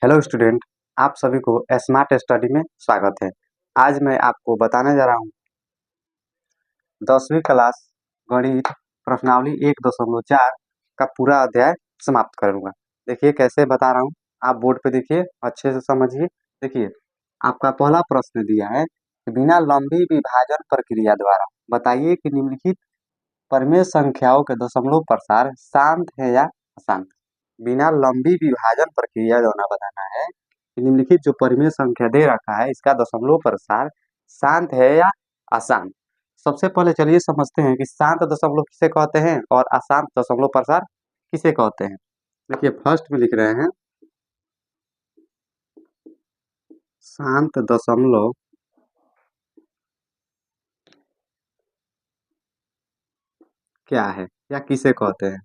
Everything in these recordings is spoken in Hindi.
हेलो स्टूडेंट, आप सभी को स्मार्ट स्टडी में स्वागत है। आज मैं आपको बताने जा रहा हूँ 10वीं क्लास गणित प्रश्नावली 1.4 का पूरा अध्याय समाप्त करूंगा। देखिए कैसे बता रहा हूँ, आप बोर्ड पे देखिए, अच्छे से समझिए। देखिए आपका पहला प्रश्न दिया है कि बिना लंबी विभाजन प्रक्रिया द्वारा बताइए कि निम्नलिखित परिमेय संख्याओं के दशमलव प्रसार शांत है या अशांत। बिना लंबी विभाजन प्रक्रिया द्वारा बताना है कि निम्नलिखित जो परिमेय संख्या दे रखा है इसका दशमलव प्रसार शांत है या अशांत। सबसे पहले चलिए समझते हैं कि शांत दशमलव किसे कहते हैं और अशांत दशमलव प्रसार किसे कहते हैं। देखिए फर्स्ट में लिख रहे हैं शांत दशमलव क्या है या किसे कहते हैं।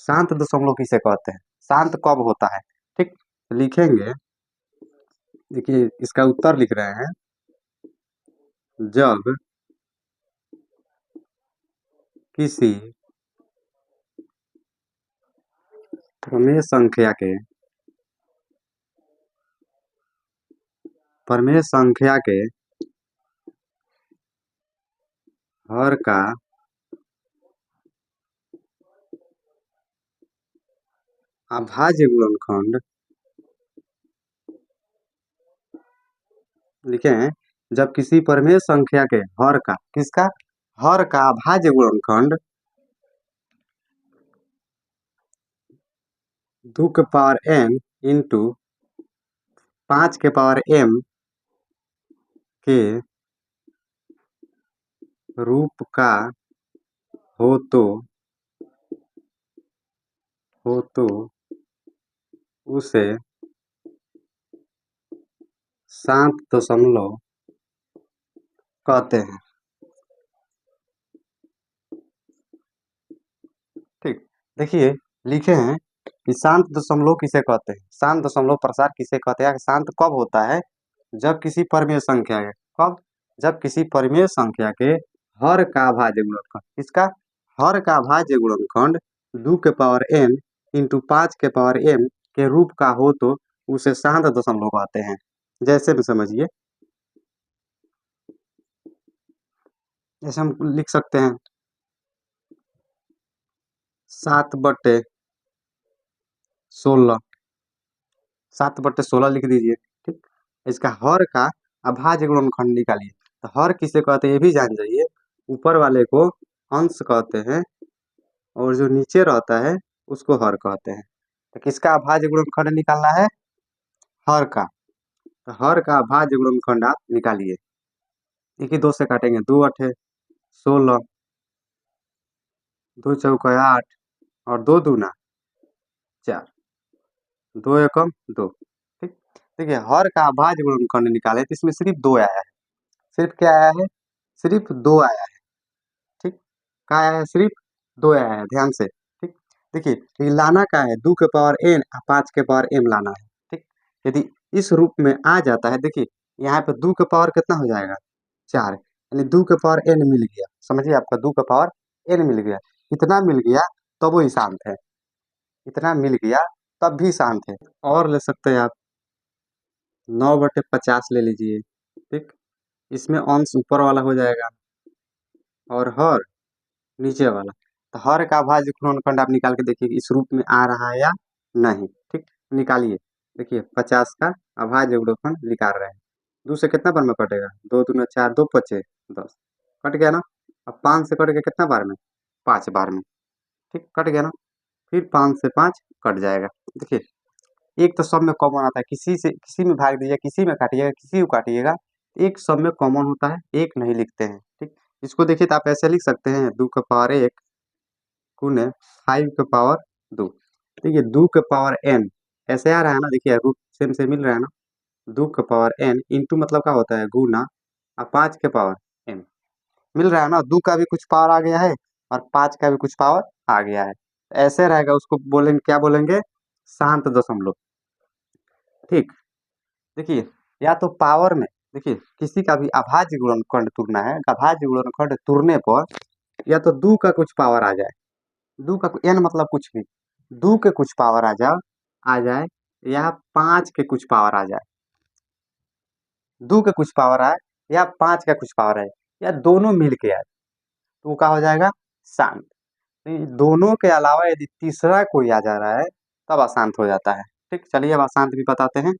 शांत दशमलव किसे कहते हैं, शांत कब होता है। ठीक, लिखेंगे। देखिए इसका उत्तर लिख रहे हैं जब किसी प्रमेय संख्या के हर का अभाज्य गुणनखंड लिखे हैं। जब किसी प्रमेय संख्या के हर का, किसका, हर का अभाज्य गुणनखंड 2 के पावर n इंटू 5 के पावर m के रूप का हो तो उसे शांत दशमलव कहते हैं। ठीक, देखिए लिखे हैं कि शांत दशमलव किसे कहते हैं, शांत दशमलव प्रसार किसे कहते हैं। शांत कब होता है, जब किसी परिमेय संख्या के, कब, जब किसी परिमेय संख्या के हर का अभाज्य गुणनखंड, इसका हर का अभाज्य गुणनखंड 2 के पावर n इंटू 5 के पावर m के रूप का हो तो उसे शांत दशमलव कहते हैं। जैसे भी समझिए, जैसे हम लिख सकते हैं 7/16, 7/16 लिख दीजिए। ठीक, इसका हर का अभाज्य गुणनखंड निकालिए। तो हर किसे कहते हैं ये भी जान जाइए, ऊपर वाले को अंश कहते हैं और जो नीचे रहता है उसको हर कहते हैं। तो किसका अभाज्य गुणनखंड निकालना है, हर का। तो हर का अभाज्य गुणनखंड आप निकालिए। एक ही 2 से काटेंगे, 2 अठे 16, 2 चौका 8 और 2 दूना 4, 2 एकम 2। ठीक, देखिए हर का अभाज्य गुणनखंड निकाले तो इसमें सिर्फ 2 आया है। सिर्फ क्या आया है, सिर्फ 2 आया है। ठीक, क्या आया है, सिर्फ 2 आया है, ध्यान से। ठीक, देखिए ये लाना का है 2 के पावर n 5 के पावर m लाना है। ठीक, यदि इस रूप में आ जाता है, देखिए यहाँ पे 2 के पावर कितना हो जाएगा, 4, यानी 2 के पावर n मिल गया। समझिए आपका 2 के पावर n मिल गया। इतना मिल गया तब वो शांत है, इतना मिल गया तब भी शांत है। और ले सकते हैं आप 9/50 ले लीजिए। ठीक, इसमें अंश ऊपर वाला हो जाएगा और हर नीचे वाला। तो हर का अभाज्य गुणनखंड आप निकाल के देखिए इस रूप में आ रहा है या नहीं। ठीक, निकालिए। देखिए 50 का अभाज्य गुणनखंड निकाल रहे हैं। 2 से कितना बार में कटेगा, 2 दूना 4, 2 पचे 10, कट गया ना। अब 5 से कट गया कितना बार में, 5 बार में। ठीक, कट गया ना। फिर 5 से 5 कट जाएगा। देखिए एक तो सब में कॉमन आता है, किसी से किसी में भाग दीजिए, किसी में काटिएगा, किसी को काटिएगा, एक सब में कॉमन होता है, एक नहीं लिखते हैं। ठीक, इसको देखिए तो आप ऐसे लिख सकते हैं 2 का पावर 1 गुने 5 के पावर 2। देखिए 2 के पावर n ऐसे आ रहा है ना, देखिए रूट सेम से मिल रहा है ना। 2 के पावर n इंटू मतलब क्या होता है, गुना, और 5 के पावर m मिल रहा है ना। 2 का भी कुछ पावर आ गया है और 5 का भी कुछ पावर आ गया है। ऐसे रहेगा, उसको बोलेंगे, क्या बोलेंगे, शांत दशमलव। ठीक, देखिए या तो पावर में, देखिए किसी का भी अभाज्य गुणनखंड तुरना है, अभाज्य गुणनखंड तुरने पर या तो 2 का कुछ पावर आ जाए, दो का n मतलब कुछ भी, दो के कुछ पावर आ जाए या 5 के कुछ पावर आ जाए, दो के कुछ पावर आए या 5 का कुछ पावर आए या दोनों मिल के आए, तो वो क्या हो जाएगा? शांत। तो ये दोनों के अलावा यदि तीसरा कोई आ जा रहा है तब अशांत हो जाता है। ठीक, चलिए अब अशांत भी बताते हैं।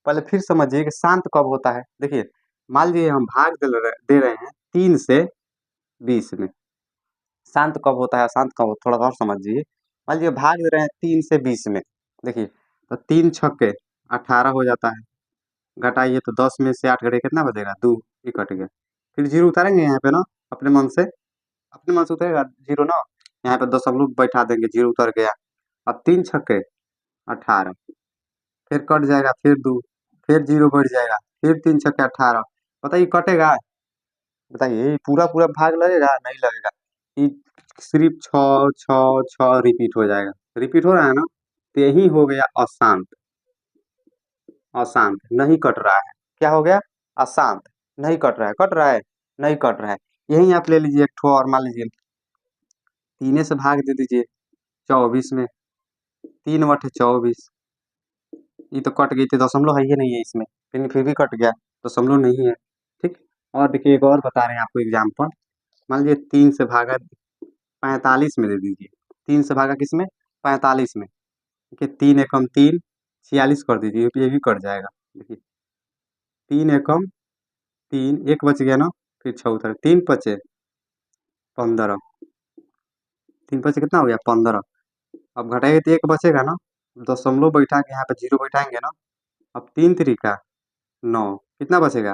पहले फिर समझिए कि शांत कब होता है। देखिए, मान लीजिए हम भाग दे रहे हैं 3 से 20 में, शांत कब होता है अशांत कब होता है थोड़ा और समझिए। मान लीजिए भाग दे रहे हैं 3 से 20 में, देखिए तो 3 छक्के 18 हो जाता है, घटाइए तो 10 में से 8 घटे कितना बचेगा? 2, ये कट गया। फिर जीरो उतारेंगे यहाँ पे ना, अपने मन से, अपने मन से उतरेगा जीरो ना, यहाँ पे दशमलव बैठा देंगे, जीरो उतर गया। अब 3 छक्के 18, फिर कट जाएगा, फिर 2, फिर जीरो बढ़ जाएगा, फिर 3 छक्के 18। बताइए कटेगा? बताइए ये पूरा पूरा भाग लगेगा? नहीं लगेगा। ये सिर्फ छ छ छ रिपीट हो जाएगा, रिपीट हो रहा है ना, तो यही हो गया अशांत। अशांत नहीं कट रहा है, क्या हो गया? अशांत। नहीं कट रहा है, कट रहा है? नहीं कट रहा है। यही आप ले लीजिए एक ठो और, मान लीजिए 3 से भाग दे दीजिए 24 में, 3 बटे 24, ये तो कट गई थी, दशमलव है ही नहीं है इसमें, लेकिन फिर भी कट गया, दशमलव नहीं है। ठीक, और देखिए एक और बता रहे हैं आपको एग्जाम्पल। मान लीजिए 3 से भागा 45 में दे दीजिए, 3 से भागा किसमें? 45 में। देखिए 3 एकम 3, 46 कर दीजिए, ये भी कट जाएगा। देखिए 3 एकम 3, एक बच गया ना, फिर 6 उतर, 3 बचे 15, 3 बचे कितना हो गया? 15। अब घटाएंगे तो एक बचेगा ना, दशमलव बैठा के यहाँ पे जीरो बैठाएंगे ना, अब 3 3 9, कितना बचेगा?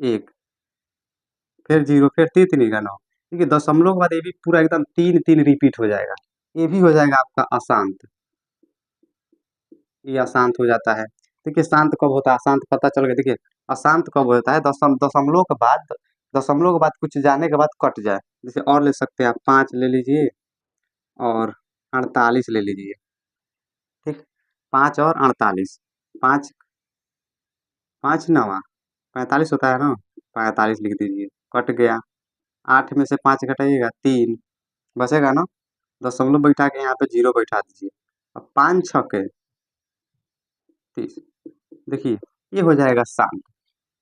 1, फिर जीरो, फिर 3 3 9। देखिए दशमलव के बाद ये भी पूरा एकदम 3 3 रिपीट हो जाएगा, ये भी हो जाएगा आपका अशांत। ये अशांत हो जाता है। देखिए शांत कब होता है, अशांत पता चल गया। देखिए अशांत कब होता है? दशमलव के बाद कुछ जाने के बाद कट जाए। जैसे और ले सकते हैं आप, 5 ले लीजिए और 48 ले लीजिए। ठीक, 5 और 48, 5 5 नवा 45 होता है ना, 45 लिख दीजिए, कट गया। 8 में से 5 घटाइएगा 3, बचेगा ना, दशमलव बैठा के यहाँ पे जीरो बैठा दीजिए। अब 5 छक्के 30, देखिए ये हो जाएगा शांत।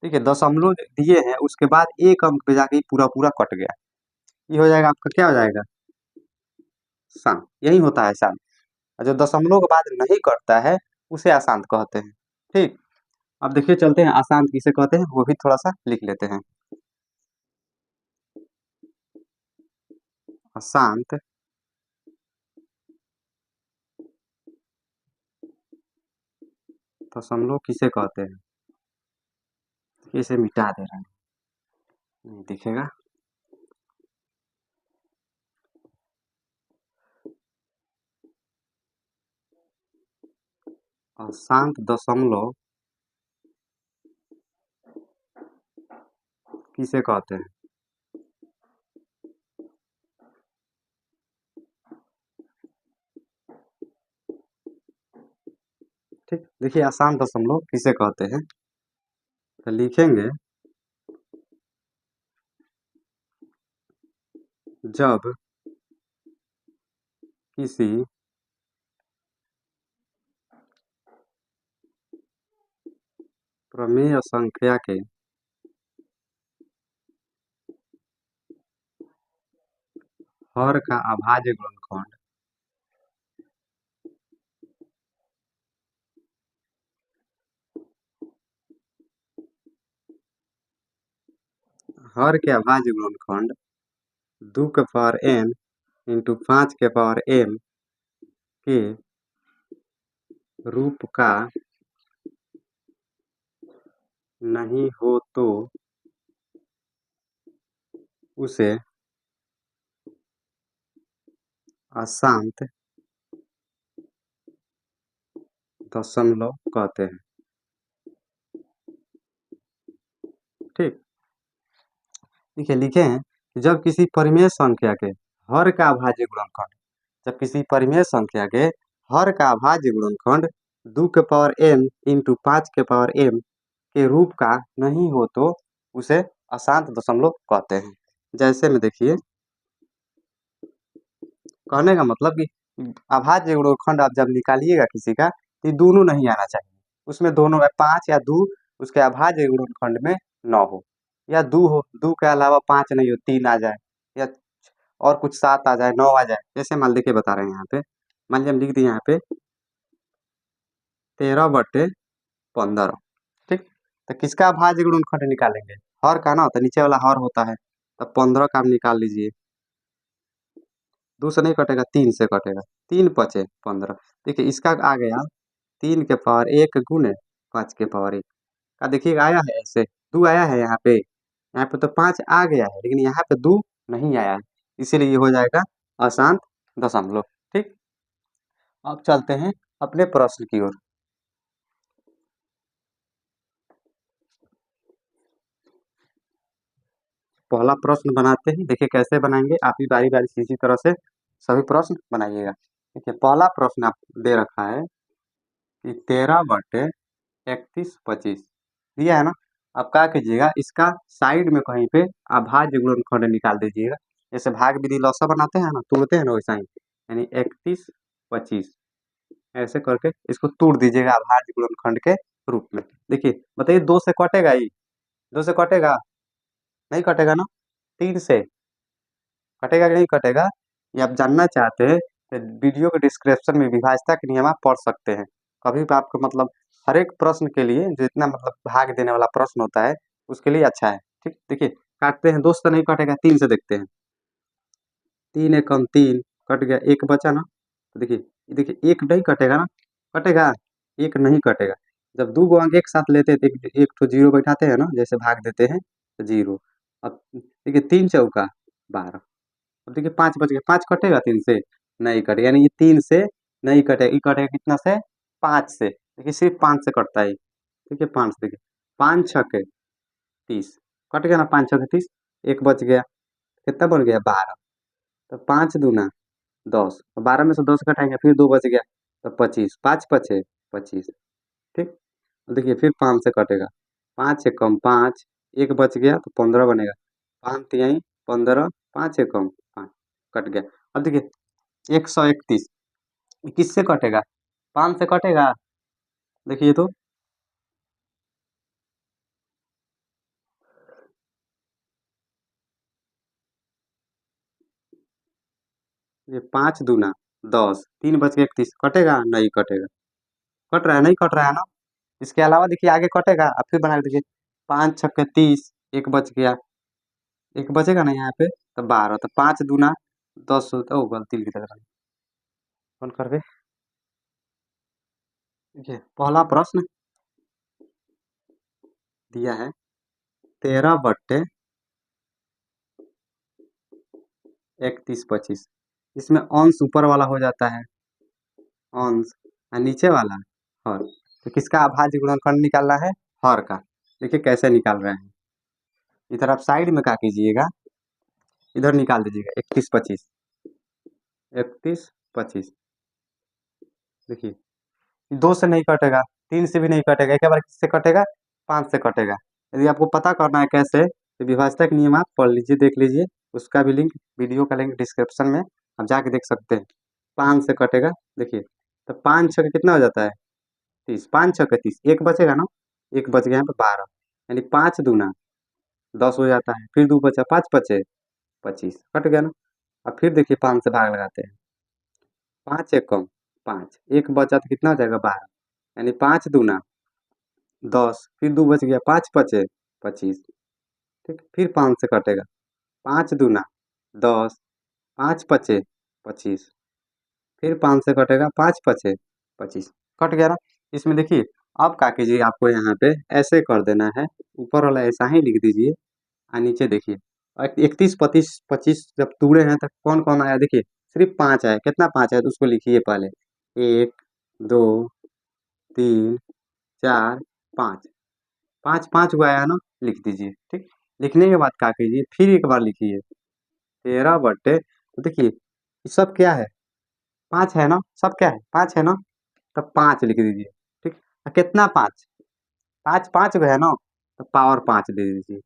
ठीक है, दशमलव दिए हैं उसके बाद एक अंक पे जाके पूरा पूरा कट गया, ये हो जाएगा आपका, क्या हो जाएगा? शांत। यही होता है शांत। और जो दशमलव के बाद नहीं कटता है उसे अशांत कहते हैं। ठीक, अब देखिए चलते हैं अशांत किसे कहते हैं वो भी थोड़ा सा लिख लेते हैं। अशांत दशमलव किसे कहते हैं, इसे मिटा दे रहे हैं, नहीं दिखेगा। अशांत दशमलव किसे कहते हैं? ठीक, देखिए अशांत दशमलव किसे कहते हैं, तो लिखेंगे जब किसी प्रमेय संख्या के हर का अभाज्य गुणनखंड हर के अभाज्य गुणनखंड 2 के पावर n इंटू 5 के पावर m के रूप का नहीं हो तो उसे अशांत दशमलव कहते हैं। ठीक, देखिए लिखे हैं, जब किसी परिमेय संख्या के हर का अभाज्य गुणनखंड, जब किसी परिमेय संख्या के हर का अभाज्य गुणनखंड 2 के पावर n इंटू 5 के पावर m के रूप का नहीं हो तो उसे अशांत दशमलव कहते हैं। जैसे में देखिए कहने का मतलब कि अभाज्य गुणनखंड आप जब निकालिएगा किसी का तो ये दोनों नहीं आना चाहिए, उसमें दोनों 5 या 2 उसके अभाज्य गुणनखंड में न हो, या 2 हो, 2 के अलावा 5 नहीं हो, 3 आ जाए, या और कुछ 7 आ जाए, 9 आ जाए। जैसे मान लीजिए बता रहे हैं यहाँ पे, मान लीजिए हम लिख दिए यहाँ पे 13/15, ठीक। तो किसका अभाज्य गुणनखंड निकालेंगे? हर का ना, तो नीचे वाला हर होता है, तो 15 का आप निकाल लीजिए। 2 से नहीं कटेगा, 3 से कटेगा, 3 पचे 15। देखिए इसका आ गया 3 के पावर 1 गुने 5 के पावर 1 का, देखिएगा आया है ऐसे, 2 आया है यहाँ पे तो 5 आ गया है, लेकिन यहाँ पे 2 नहीं आया है, इसीलिए ये हो जाएगा अशांत दशमलव, ठीक। अब चलते हैं अपने प्रश्न की ओर। पहला प्रश्न बनाते हैं, देखिए कैसे बनाएंगे, आप भी बारी बारी इसी तरह से सभी प्रश्न बनाइएगा। देखिए पहला प्रश्न आप दे रखा है कि 13/31/25 दिया है ना। अब क्या कीजिएगा, इसका साइड में कहीं पे अभाज्य गुणनखंड निकाल दीजिएगा, जैसे भाग विधि लौसा बनाते हैं ना, तोड़ते हैं ना, वैसा ही, यानी 31/25 ऐसे करके इसको तोड़ दीजिएगा अभाज्य गुणनखंड के रूप में। देखिए बताइए, 2 से कटेगा ही, 2 से कटेगा नहीं, कटेगा ना, 3 से कटेगा कि नहीं कटेगा, ये आप जानना चाहते हैं तो वीडियो के डिस्क्रिप्शन में विभाज्यता के नियम आप पढ़ सकते हैं। कभी भी आपको मतलब हर एक प्रश्न के लिए जितना मतलब भाग देने वाला प्रश्न होता है उसके लिए अच्छा है, ठीक। देखिए काटते हैं, 2 से नहीं कटेगा, 3 से देखते हैं, 3 एकम 3 कट गया, 1 बचा ना, तो देखिए, देखिए 1 नहीं कटेगा ना, कटेगा, 1 नहीं कटेगा। जब 2 गो अंक एक साथ लेते हैं तो एक ठो जीरो बैठाते हैं ना, जैसे भाग देते हैं तो जीरो। अब देखिए 3 चौका 12, अब देखिए 5 बच गया, 5 कटेगा 3 से, नहीं कटेगा, यानी ये 3 से नहीं कटेगा, ये कटेगा कितना से, 5 से, देखिए सिर्फ 5 से कटता है, ठीक है, 5 देखिए, 5 छके 30, कट गया ना, 5 छके 30, 1 बच गया, कितना बन गया 12, तो 5 दूना 10, 12 में से 10 घटाएंगे फिर 2 बच गया, तो 25, 5 पचे 25, ठीक। देखिए फिर 5 से कटेगा, 5 एकम 5, 1 बच गया तो 15 बनेगा, 5 तिहाई 15, 5 एकम 5, कट गया। अब देखिए 131 किससे कटेगा, 5 से कटेगा, देखिए तो ये 5 दूना 10, 3 बच गया 31, कटेगा नहीं कटेगा, कट रहा है नहीं कट रहा है ना। इसके अलावा देखिए आगे कटेगा, अब फिर बना के देखिए, 5 छक्के 30, 1 बच गया, 1 बचेगा ना यहाँ पे, तो 12, तो 5 दूना 10 होता, ओ गलती लिख दे रहा हूँ, कौन कर बे। देखिए पहला प्रश्न दिया है 13/31/25, इसमें अंश ऊपर वाला हो जाता है अंश, और नीचे वाला हर, तो किसका अभाज्य गुणनखंड निकालना है, हर का। देखिए कैसे निकाल रहे हैं, इधर आप साइड में क्या कीजिएगा, इधर निकाल दीजिएगा 31/25, देखिए 2 से नहीं कटेगा, 3 से भी नहीं कटेगा, एक बार किससे कटेगा, 5 से कटेगा। यदि आपको पता करना है कैसे, तो विभाज्यता के नियम आप पढ़ लीजिए, देख लीजिए, उसका भी लिंक, वीडियो का लिंक डिस्क्रिप्शन में आप जाके देख सकते हैं। 5 से कटेगा, देखिए, तो 5 छः कितना हो जाता है 30, 5 छः 30, 1 बचेगा ना, 1 बच गया यहाँ पे 12, यानी 5 दूना 10 हो जाता है, फिर 2 बचा, 5 पचे 25, कट गया ना। अब फिर देखिए 5 से भाग लगाते हैं, 5 एकम 5, 1 बचा तो कितना हो जाएगा 12, यानी 5 दूना 10, फिर 2 बच गया, 5 पचे 25, ठीक, फिर 5 से कटेगा, 5 दूना 10, 5 पचे 25, फिर 5 से कटेगा, 5 पचे 25, कट गया ना। इसमें देखिए अब क्या कीजिए, आपको यहाँ पे ऐसे कर देना है, ऊपर वाला ऐसा ही लिख दीजिए, और नीचे देखिए 31/25 जब तोड़े हैं तो कौन कौन आया, देखिए सिर्फ 5 आया, कितना 5 आया तो उसको लिखिए पहले, 1 2 3 4 5, 5 5 गो आया ना, लिख दीजिए, ठीक। लिखने के बाद क्या कीजिए, फिर एक बार लिखिए 13/, तो देखिए ये सब क्या है, 5 है ना, सब क्या है 5 है ना, तब 5 लिख दीजिए, ठीक। कितना 5, 5 5 गो है ना, तो पावर 5 दे दीजिए,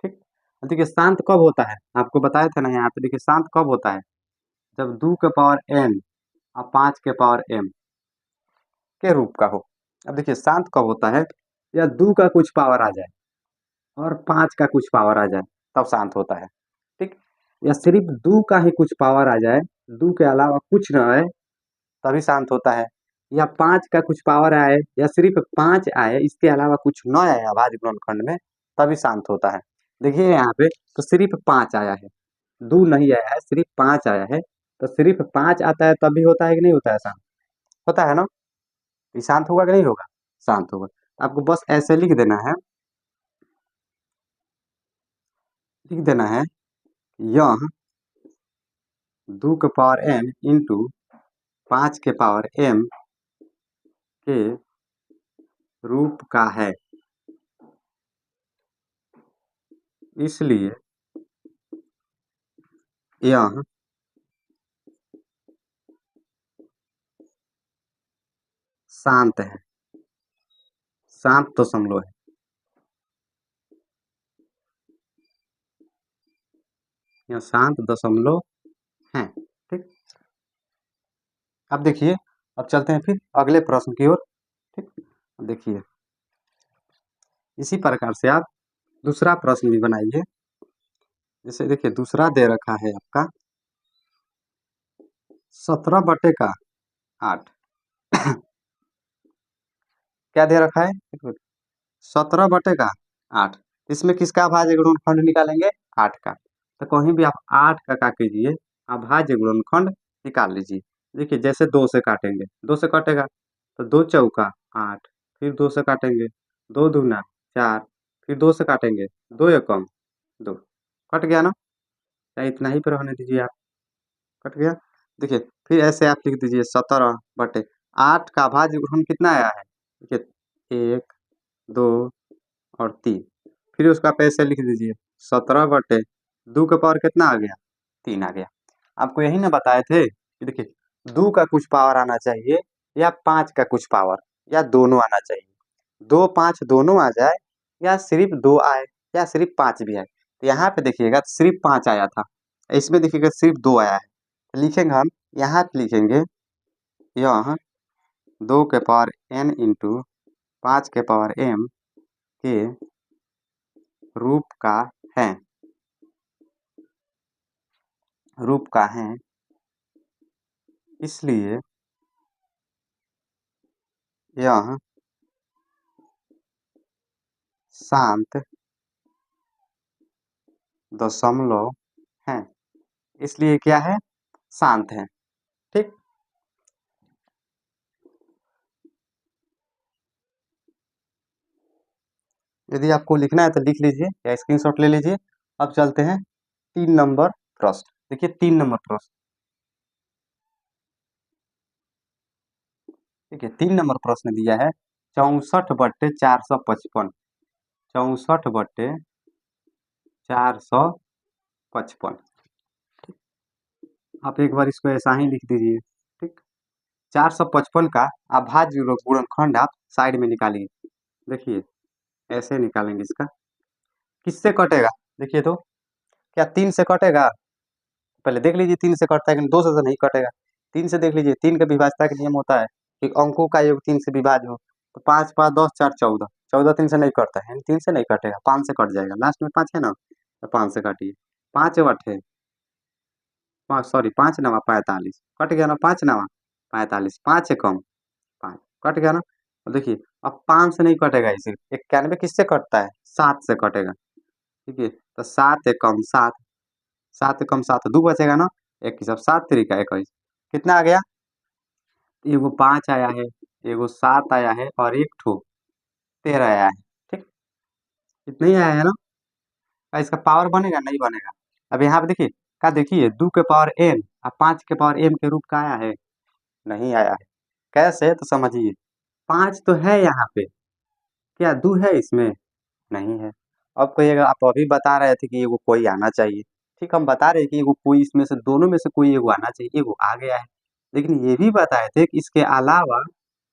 ठीक। देखिए शांत कब होता है, आपको बताया था ना यहाँ पे, देखिए शांत कब होता है, जब 2 के पावर n और 5 के पावर m के रूप का हो। अब देखिए शांत कब होता है, या 2 का कुछ पावर आ जाए और 5 का कुछ पावर आ जाए, तब शांत होता है। ठीक, या सिर्फ 2 का ही कुछ पावर आ जाए, 2 के अलावा कुछ न आए, तभी शांत होता है। या 5 का कुछ पावर आए, या सिर्फ 5 आए, इसके अलावा कुछ न आए अभाज्य गुणनखंड में, तभी शांत होता है। देखिए यहाँ पे तो सिर्फ 5 आया है, 2 नहीं आया है, सिर्फ 5 आया है। तो सिर्फ 5 आता है तभी होता है कि नहीं होता है शांत? होता है ना? ये शांत होगा कि नहीं होगा? शांत होगा। आपको बस ऐसे लिख देना है, यह 2 के पावर n इंटू 5 के पावर m के रूप का है, इसलिए यह शांत है। शांत दशमलव है। यह शांत दशमलव है। ठीक, अब देखिए, अब चलते हैं फिर अगले प्रश्न की ओर। ठीक, अब देखिए इसी प्रकार से आप दूसरा प्रश्न भी बनाइए। जैसे देखिए दूसरा दे रखा है आपका 17/8। क्या दे रखा है? 17/8। इसमें किसका अभाज्य गुणनखंड निकालेंगे? 8 का। तो कहीं भी आप 8 का कीजिए, अभाज्य गुणनखंड निकाल लीजिए। देखिए जैसे 2 से काटेंगे, 2 से कटेगा तो 2 चौका 8, फिर 2 से काटेंगे 2 दूना 4, फिर 2 से काटेंगे 2 एकम 2, कट गया ना? या इतना ही पे रहने दीजिए आप, कट गया। देखिए फिर ऐसे आप लिख दीजिए 17/8 का अभाज्य गुणनखंड कितना आया है? देखिए 1, 2 और 3। फिर उसका पैसे लिख दीजिए 17/2 के पावर कितना आ गया? 3 आ गया। आपको यही ना बताए थे कि देखिए 2 का कुछ पावर आना चाहिए, या 5 का कुछ पावर, या दोनों आना चाहिए। 2 5 दोनों आ जाए, या सिर्फ 2 आए, या सिर्फ 5 भी आए। तो यहाँ पे देखिएगा सिर्फ 5 आया था, इसमें देखिएगा सिर्फ 2 आया है। तो लिखेंगे हम, यहाँ पे लिखेंगे यह 2 के पावर n इंटू 5 के पावर m के रूप का है, रूप का है, इसलिए यह शांत दशमलव है। इसलिए क्या है? शांत है। ठीक, यदि आपको लिखना है तो लिख लीजिए या स्क्रीनशॉट ले लीजिए। अब चलते हैं 3 नंबर प्रश्न। देखिए 3 नंबर प्रश्न, ठीक है 3 नंबर प्रश्न दिया है 64/455। 64/455। आप एक बार इसको ऐसा ही लिख दीजिए। ठीक, 455 का अभाज्य गुणनखंड आप साइड में निकालिए। देखिए ऐसे निकालेंगे इसका, किससे कटेगा? देखिए तो क्या 3 से कटेगा? पहले देख लीजिए 3 से कटता है कि 2 से नहीं कटेगा। 3 से देख लीजिए, 3 का विभाज्यता का नियम होता है कि अंकों का योग 3 से विभाज्य हो। तो 5 5 10 4 14, 14 3 से नहीं कटता है, 3 से नहीं कटेगा, 5 से कट जाएगा। लास्ट में 5 है ना, तो 5 से काटिए। 5 बटे 5, सॉरी 5 नवा 45, कट गया ना? 5 नवा 45, 5 से कम 5, कट गया ना? अब देखिए अब 5 से नहीं कटेगा, इसे 91 किससे कटता है? 7 से कटेगा। ठीक है, तो 7 एकम 7, 7 एकम 7 2 बचेगा ना? 21, अब 7 3 का 21, कितना आ गया? एगो 5 आया है, एगो 7 आया है, और एक ठो 13 आया है। ठीक, इतना ही आया है ना? इसका पावर बनेगा? नहीं बनेगा। अब यहाँ पे देखिए, क्या देखिए 2 के पावर n और 5 के पावर m के रूप का आया है? नहीं आया है। कैसे? तो समझिए, 5 तो है यहाँ पे, क्या 2 है इसमें? नहीं है। अब कहिएगा आप अभी बता रहे थे कि एगो कोई आना चाहिए। ठीक, हम बता रहे हैं कि एगो कोई इसमें से, दोनों में से कोई एगो आना चाहिए, एगो आ गया है। लेकिन ये भी बताए थे कि इसके अलावा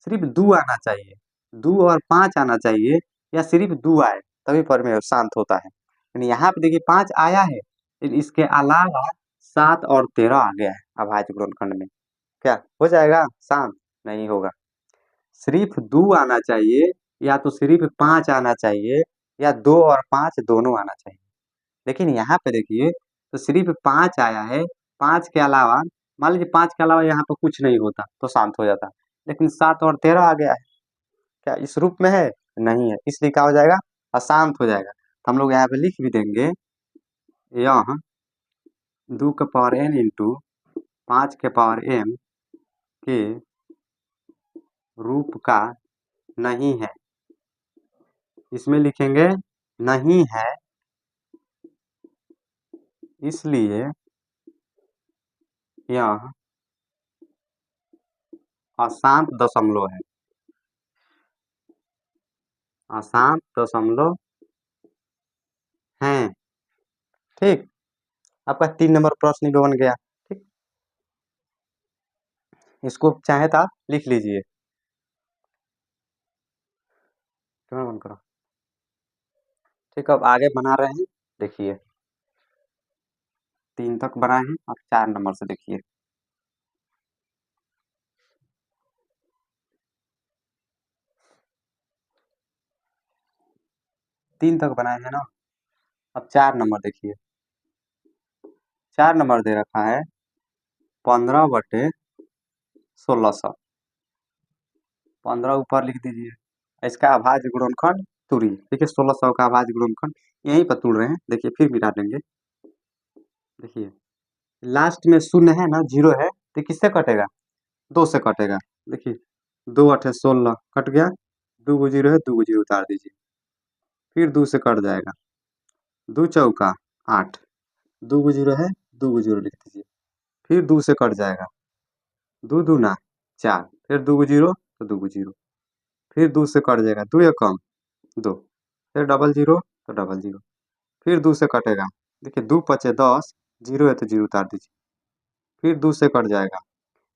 सिर्फ 2 आना चाहिए, 2 और 5 आना चाहिए, या सिर्फ 2 आए तभी परमेय शांत होता है। यानी यहाँ पे देखिए 5 आया है, लेकिन इसके अलावा 7 और 13 आ गया है। अभाज्य गुणनखंड में, क्या हो जाएगा? शांत नहीं होगा। सिर्फ 2 आना चाहिए या तो सिर्फ 5 आना चाहिए या 2 और 5 दोनों आना चाहिए। लेकिन यहाँ पे देखिए तो सिर्फ 5 आया है, 5 के अलावा मान लीजिए 5 के अलावा यहाँ पर कुछ नहीं होता तो शांत हो जाता, लेकिन 7 और 13 आ गया है, क्या इस रूप में है? नहीं है, इसलिए क्या हो जाएगा? अशांत हो जाएगा। तो हम लोग यहाँ पे लिख भी देंगे यह 2 के पावर n इंटू 5 के पावर m के रूप का नहीं है। इसमें लिखेंगे नहीं है, इसलिए यह अशांत दशमलव है। अशांत दशमलव है। ठीक, आपका 3 नंबर प्रश्न भी बन गया। ठीक, इसको चाहे तो आप लिख लीजिए। बंद करो। ठीक, अब आगे बना रहे हैं, देखिए 3 तक बनाए हैं, अब 4 नंबर से देखिए। तीन तक बनाए हैं ना, अब 4 नंबर देखिए। 4 नंबर दे रखा है 15/1600। 15 ऊपर लिख दीजिए, इसका अभाज्य गुणनखंड तुरी, देखिए 1600 का अभाज्य गुणनखंड यहीं पर तुड़ रहे हैं, देखिए फिर मिटा देंगे। देखिए लास्ट में शून्य है ना, 0 है, तो किससे कटेगा? 2 से कटेगा। देखिए 2 8 16 कट गया, 2 को 0 है, 2 को 0 उतार दीजिए, फिर 2 से कट जाएगा, 2 चौका 8, 2 को 0 है, 2 को 0 लिख दीजिए, फिर 2 से कट जाएगा, 2 दूना 4, फिर 2 को 0 तो 2 को 0, फिर 2 से कट जाएगा, 2 एकम 2, फिर डबल 0 तो डबल 0, फिर 2 से कटेगा, देखिए 2 पचे 10, 0 है तो 0 उतार दीजिए, फिर 2 से कट जाएगा,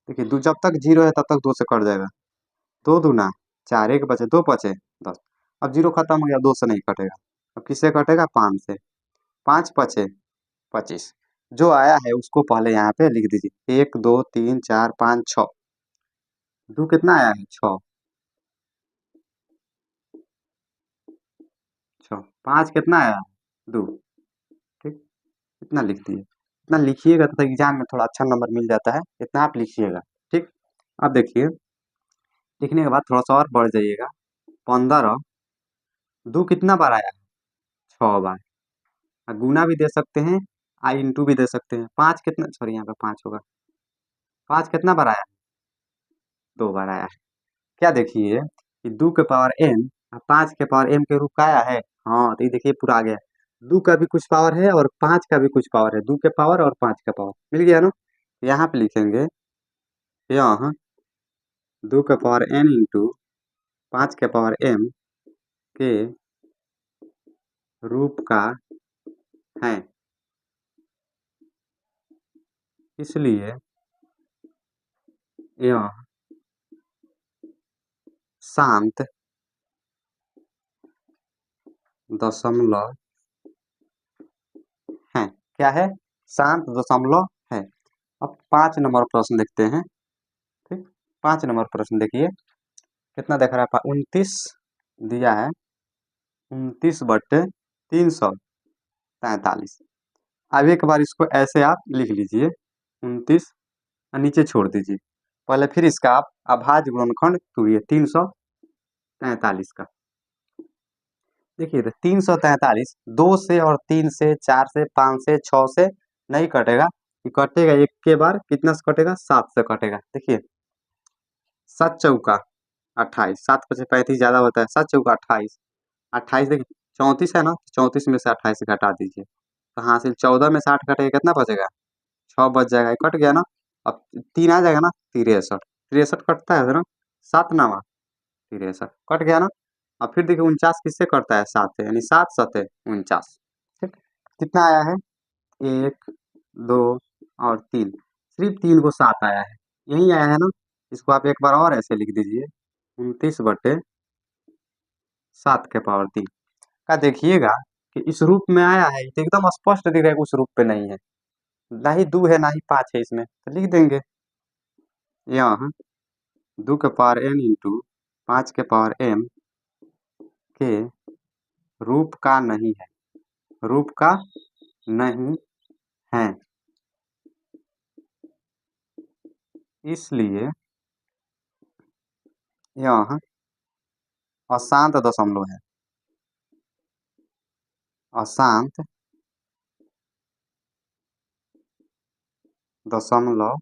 देखिए 2 जब तक 0 है तब तक 2 से कट जाएगा, 2 दूना 4, 1 बचे 2 पचे 10, अब 0 खत्म हो गया, 2 से नहीं कटेगा, अब किससे कटेगा? 5 से, 5 पचे 25, जो आया है उसको पहले यहाँ पे लिख दीजिए, 1 2 3 4 5 6, 2 कितना आया है? 6, 6, 5 कितना आया? 2। ठीक, इतना लिख दिए, इतना लिखिएगा तो एग्जाम में थोड़ा अच्छा नंबर मिल जाता है, इतना आप लिखिएगा। ठीक, अब देखिए लिखने के बाद थोड़ा सा और बढ़ जाइएगा, 15, 2 कितना बार आया है? 6 बार, गुना भी दे सकते हैं, आई इंटू भी दे सकते हैं। 5 कितना, सॉरी यहाँ पे 5 होगा, 5 कितना बार आया? 2 बार आया है। क्या देखिए कि 2 के पावर n 5 के पावर m के रूप का आया है। हाँ, तो ये देखिए पूरा आ गया, 2 का भी कुछ पावर है और 5 का भी कुछ पावर है, 2 के पावर और 5 का पावर मिल गया ना। यहाँ पे लिखेंगे यहाँ 2 के पावर n इंटू 5 के पावर m के रूप का है, इसलिए यह शांत दशमलव है। क्या है? शांत दशमलव है। अब 5 नंबर प्रश्न देखते हैं। ठीक, 5 नंबर प्रश्न देखिए कितना देख रहा है, 29 दिया है, 29/343। अब एक बार इसको ऐसे आप लिख लीजिए, 29 नीचे छोड़ दीजिए, पहले फिर इसका आप अभाज्य गुणनखंड तोड़िए 343 का। देखिए 343 2 से और 3 से 4 से 5 से 6 से नहीं कटेगा, ये कटेगा एक के बार, कितना से कटेगा? 7 से कटेगा। देखिए 7 चौका 28, 7 पचे 35 ज्यादा होता है, 7 चौका 28, 28 देखिए 34 है ना, 34 में से 28 घटा दीजिए, तो हासिल 14 में से 8 कटेगा, कितना बचेगा? 6 बच जाएगा, ये कट गया ना। अब 3 आ जाएगा ना, 63, 63 कटता है ना, 7 नामा 63 कट गया ना। अब फिर देखिए 49 किससे कटता है? 7 से, यानी 7 7 49। ठीक, कितना आया है? 1 2 और 3, सिर्फ 3 को 7 आया है, यही आया है ना। इसको आप एक बार और ऐसे लिख दीजिए, 29/7 के पावर 3 का। देखिएगा कि इस रूप में आया है, तो एकदम स्पष्ट दिख रहा है, उस रूप पे नहीं है। ना ही 2 है ना ही 5 है इसमें, तो लिख देंगे यह 2 के पावर n इंटू 5 के पावर m के रूप का नहीं है, रूप का नहीं है, इसलिए यह अशांत दशमलव है, अशांत दशमलव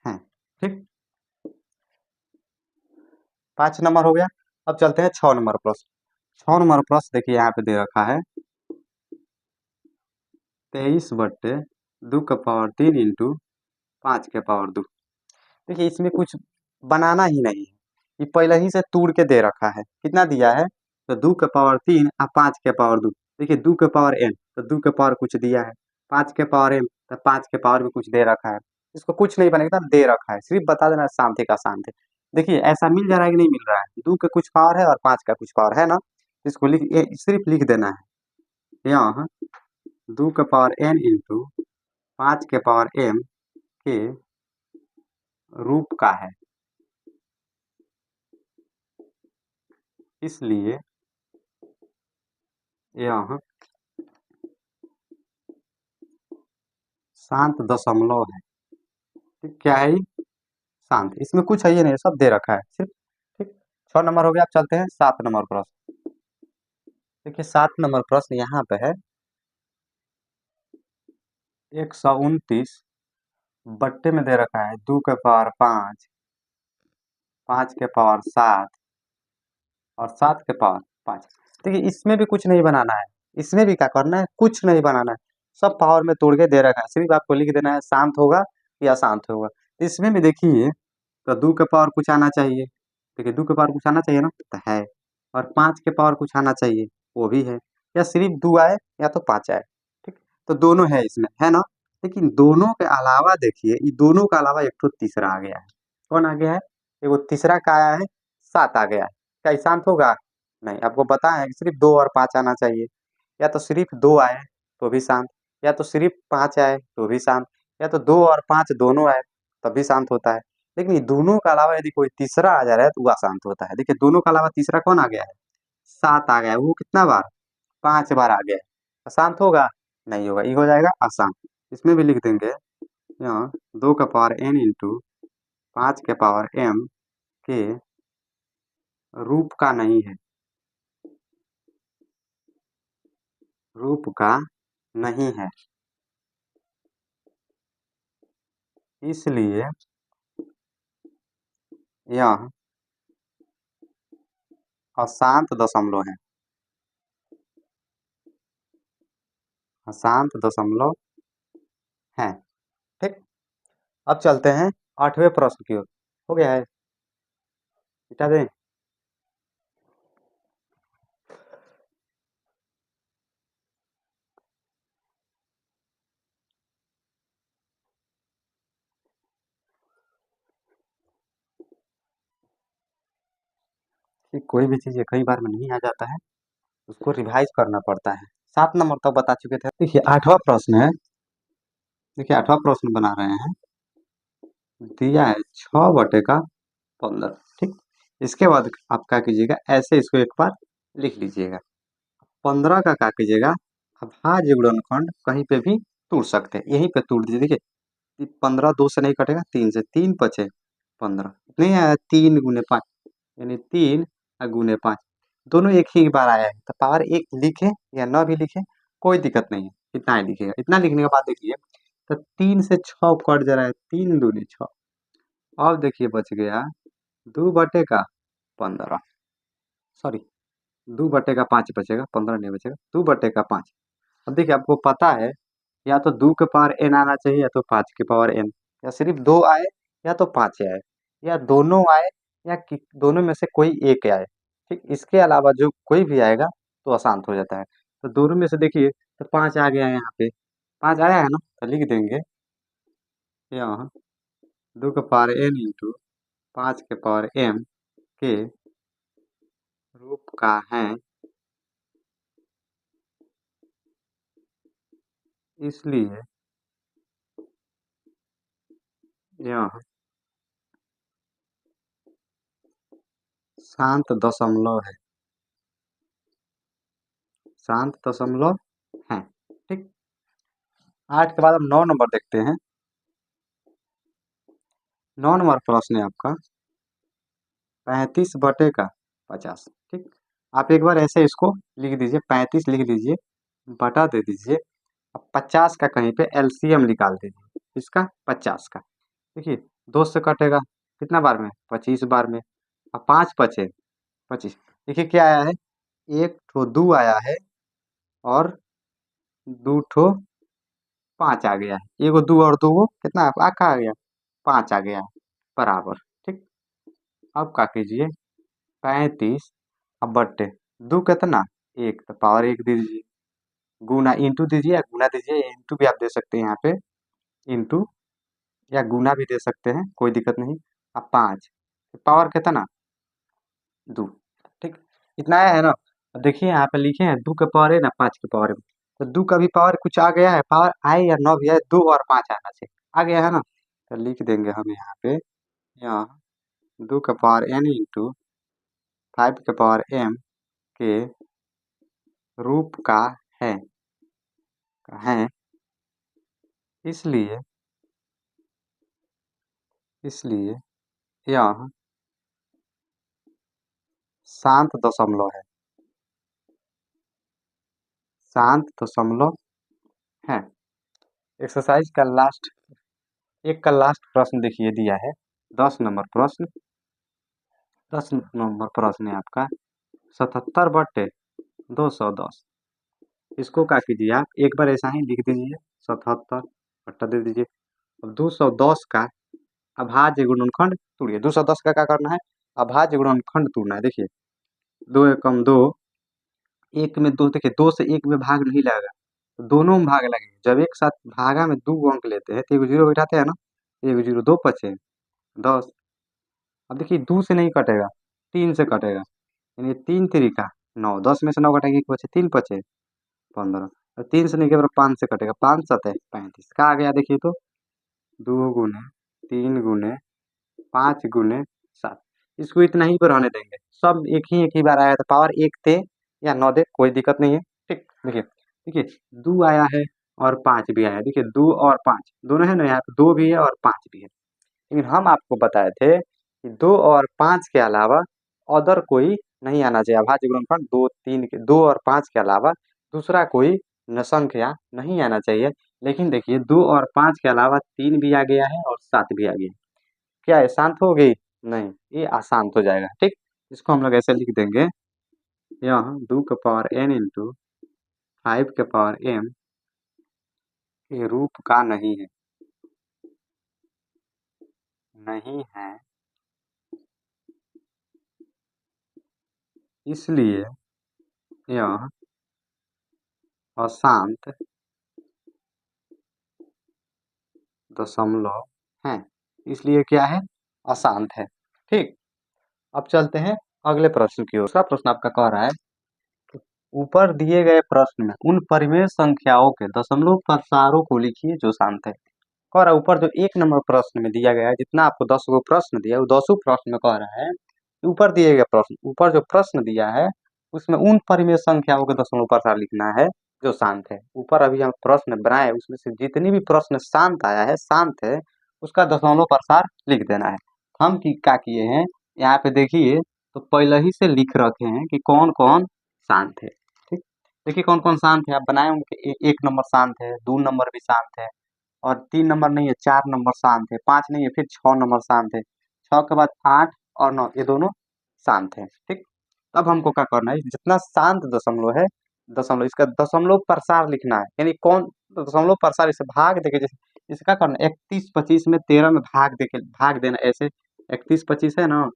है। ठीक, 5 नंबर हो गया। अब चलते हैं 6 नंबर प्रश्न। 6 नंबर प्रश्न देखिए यहाँ पे दे रखा है 23/2 इंटू 5 देखिए इसमें कुछ बनाना ही नहीं है, ये पहले ही से तोड़ के दे रखा है। कितना दिया है? तो 2 के पावर 3 और 5 के पावर 2। देखिए 2 के पावर n तो 2 के पावर कुछ दिया है, 5 के पावर m तो 5 के पावर भी कुछ दे रखा है। इसको कुछ नहीं बनेगा, दे रखा है, सिर्फ बता देना शांत है का शांत है। देखिए ऐसा मिल जा रहा है कि नहीं मिल रहा है? 2 के कुछ पावर है और 5 का कुछ पावर है ना, इसको सिर्फ लिख देना है यहाँ 2 के पावर n इंटू 5 के पावर m के रूप का है, इसलिए यह शांत दशमलव है। ठीक, क्या है ये? शांत। इसमें कुछ है ये नहीं, सब दे रखा है सिर्फ। ठीक, 6 नंबर हो गया। अब चलते हैं 7 नंबर प्रश्न। देखिए 7 नंबर प्रश्न यहाँ पे है 129 बट्टे में दे रखा है 2 के पावर 5, 5 के पावर 7 और 7 के पावर 5। देखिए इसमें भी कुछ नहीं बनाना है, इसमें भी क्या करना है? कुछ नहीं बनाना है, सब पावर में तोड़ के दे रखा है, सिर्फ आपको लिख देना है शांत होगा या अशांत होगा। इसमें भी देखिए तो 2 के पावर कुछ आना चाहिए, देखिए 2 के पावर कुछ आना चाहिए ना, तो है। और 5 के पावर कुछ आना चाहिए, वो भी है। या सिर्फ 2 आए या तो 5 आए। ठीक, तो दोनों है इसमें, है ना। लेकिन दोनों के अलावा देखिए, ये दोनों के अलावा एक तो तीसरा आ गया है। कौन आ गया है? एगो तीसरा का आया है, 7 आ गया है। क्या ये शांत होगा? नहीं, आपको पता है कि सिर्फ 2 और 5 आना चाहिए। या तो सिर्फ 2 आए तो भी शांत, या तो सिर्फ 5 आए तो भी शांत, या तो 2 और 5 दोनों आए तब भी शांत होता है। लेकिन ये दोनों के अलावा यदि कोई तीसरा आ जा रहा है तो वो अशांत होता है। देखिए दोनों के अलावा तीसरा कौन आ गया है? 7 आ गया है। वो कितना बार? 5 बार आ गया है। अशांत होगा? नहीं होगा, ये हो जाएगा अशांत। इसमें भी लिख देंगे यहाँ 2 के पावर n इंटू 5 के पावर m के रूप का नहीं है, रूप का नहीं है, इसलिए यह अशांत दशमलव है, अशांत दशमलव है। ठीक, अब चलते हैं 8वें प्रश्न की ओर। हो गया है, मिटा दें। कि कोई भी चीज़ कई बार में नहीं आ जाता है, उसको रिवाइज करना पड़ता है। 7 नंबर तक बता चुके थे। देखिए 8वां प्रश्न है, देखिए 8वां प्रश्न बना रहे हैं। दिया है 6/15। ठीक, इसके बाद आप क्या कीजिएगा, ऐसे इसको एक बार लिख लीजिएगा। 15 का क्या कीजिएगा, अभाज्य गुणनखंड कहीं पे भी तोड़ सकते हैं, यहीं पे तोड़ दीजिए। देखिए 15 2 से नहीं कटेगा, 3 से, 3 पचे 15 नहीं आया, 3 × 5 यानी 3 × 5 दोनों एक ही बार आया है। तो पावर एक लिखे या न भी लिखे कोई दिक्कत नहीं है, इतना ही लिखेगा। इतना लिखने के बाद देखिए तो 3 से 6 कट जा रहा है, 3 दूनी 6। अब देखिए बच गया 2/15, सॉरी 2/5 बचेगा, 15 नहीं बचेगा, 2/5। अब देखिए आपको पता है या तो 2 के पावर n आना चाहिए या तो 5 के पावर n, या सिर्फ 2 आए या तो 5 आए, या दोनों आए या दोनों में से कोई एक आए। ठीक, इसके अलावा जो कोई भी आएगा तो अशांत हो जाता है। तो दोनों में से देखिए तो 5 आ गया है, यहाँ पे 5 आया है ना, तो लिख देंगे यहाँ 2 के पावर n इंटू 5 के पावर m के रूप का है, इसलिए यह शांत दशमलव है, शांत दशमलव है। ठीक, 8 के बाद हम 9 नंबर देखते हैं। 9 नंबर प्रश्न है आपका 35/50। ठीक, आप एक बार ऐसे इसको लिख दीजिए, 35 लिख दीजिए, बटा दे दीजिए, अब 50 का कहीं पे एलसीएम निकाल दीजिए, इसका 50 का। देखिए 2 से कटेगा कितना बार में, 25 बार में। अब 5 बचे 25। देखिए क्या आया है, एक ठो 2 आया है और 2 ठो 5 आ गया है। एगो 2 और 2 वो कितना आ गया, 5 आ गया है, बराबर। ठीक, अब क्या कीजिए, 35 अब बट्टे 2 कितना, 1 तो पावर 1 दे दीजिए, गुना इंटू दीजिए या गुना दीजिए, इंटू भी आप दे सकते हैं यहाँ पे, इंटू या गुना भी दे सकते हैं, कोई दिक्कत नहीं। अब 5 पावर कितना, 2। ठीक, इतना आया है ना। अब देखिए यहाँ पे लिखे हैं 2 के पावर है ना 5 के पावर है, तो 2 का भी पावर कुछ आ गया है, पावर आए या ना भी आए, 2 और 5 आना चाहिए, आ गया है ना। तो लिख देंगे हम यहाँ पे, यहाँ 2 का पावर n इंटू 5 के पावर m के रूप का है, है। इसलिए इसलिए यह शांत दशमलव है, शांत दशमलव है। एक्सरसाइज का लास्ट, एक का लास्ट प्रश्न देखिए दिया है, 10 नंबर प्रश्न। 10 नंबर प्रश्न है आपका 77/210। इसको क्या कीजिए, आप एक बार ऐसा ही लिख दीजिए, 77 बट्टा दे दीजिए। अब 210 का अभाज्य गुणनखंड तोड़िए। 210 का क्या करना है, अभाज्य गुणनखंड तोड़ना है। देखिए 2 एकम 2, एक में 2, देखिए 2 से 1 में भाग नहीं लगेगा, तो दोनों में भाग लगेगा। जब एक साथ भागा में 2 अंक लेते हैं तो एक जीरो बैठाते हैं ना, एक जीरो 2 पचे 10। अब देखिए 2 से नहीं कटेगा, 3 से कटेगा, यानी 3 तिरिका 9, 10 में से 9 कटेगा, एक बचे 3 बचे 15, और 3 से नहीं केवल 5 से कटेगा, 5 7 35 का आ गया। देखिए तो 2 गुने 3 गुने 5 गुने 7, इसको इतना ही पर रहने देंगे, सब एक ही बार आया था, पावर 1 थे या 9 दे कोई दिक्कत नहीं है। ठीक, देखिए देखिए 2 आया है और 5 भी आया है, देखिए 2 और 5 दोनों है ना, यहाँ पे 2 भी है और 5 भी है। लेकिन हम आपको बताए थे कि 2 और 5 के अलावा अदर कोई नहीं आना चाहिए, अभाज्य गुणनखंड 2 3 के 2 और 5 के अलावा दूसरा कोई न संख्या नहीं आना चाहिए। लेकिन देखिए 2 और 5 के अलावा 3 भी आ गया है और 7 भी आ गया है, क्या है, शांत हो गई, नहीं, ये अशांत हो जाएगा। ठीक, इसको हम लोग ऐसे लिख देंगे, यह 2 का पावर n इंटू 5 के पावर m के रूप का नहीं है, नहीं है, इसलिए यह अशांत दशमलव है, इसलिए क्या है, अशांत है। ठीक, अब चलते हैं अगले प्रश्न की ओर। दूसरा प्रश्न आपका कह रहा है कि ऊपर दिए गए प्रश्न में उन परिमेय संख्याओं के दशमलव प्रसारों को लिखिए जो शांत है। कह रहा है ऊपर जो 1 नंबर प्रश्न में दिया गया है, जितना आपको 10 गो प्रश्न दिया है, वो 10 प्रश्न में कह रहा है कि ऊपर दिए गए प्रश्न, ऊपर जो प्रश्न दिया है उसमें उन परिमेय संख्याओं के दशमलव प्रसार लिखना है जो शांत है। ऊपर अभी हम प्रश्न बनाए, उसमें से जितनी भी प्रश्न शांत आया है, शांत है, उसका दशमलव प्रसार लिख देना है। हम क्या किए हैं, यहाँ पे देखिए तो पहले ही से लिख रखे हैं कि कौन कौन शांत है। ठीक, देखिए कौन कौन शांत है, आप बनाए होंगे, 1 नंबर शांत है, 2 नंबर भी शांत है, और 3 नंबर नहीं है, 4 नंबर शांत है, 5 नहीं है, फिर 6 नंबर शांत है, 6 के बाद 8 और 9, ये दोनों शांत है। ठीक, अब हमको क्या करना है, जितना शांत दशमलव है, दशमलव इसका दशमलव प्रसार लिखना है, यानी कौन दशमलव प्रसार, इसे भाग देके, जैसे इसका करना 31 25 में 13 में भाग देके, भाग देना ऐसे, 31 25 है ना,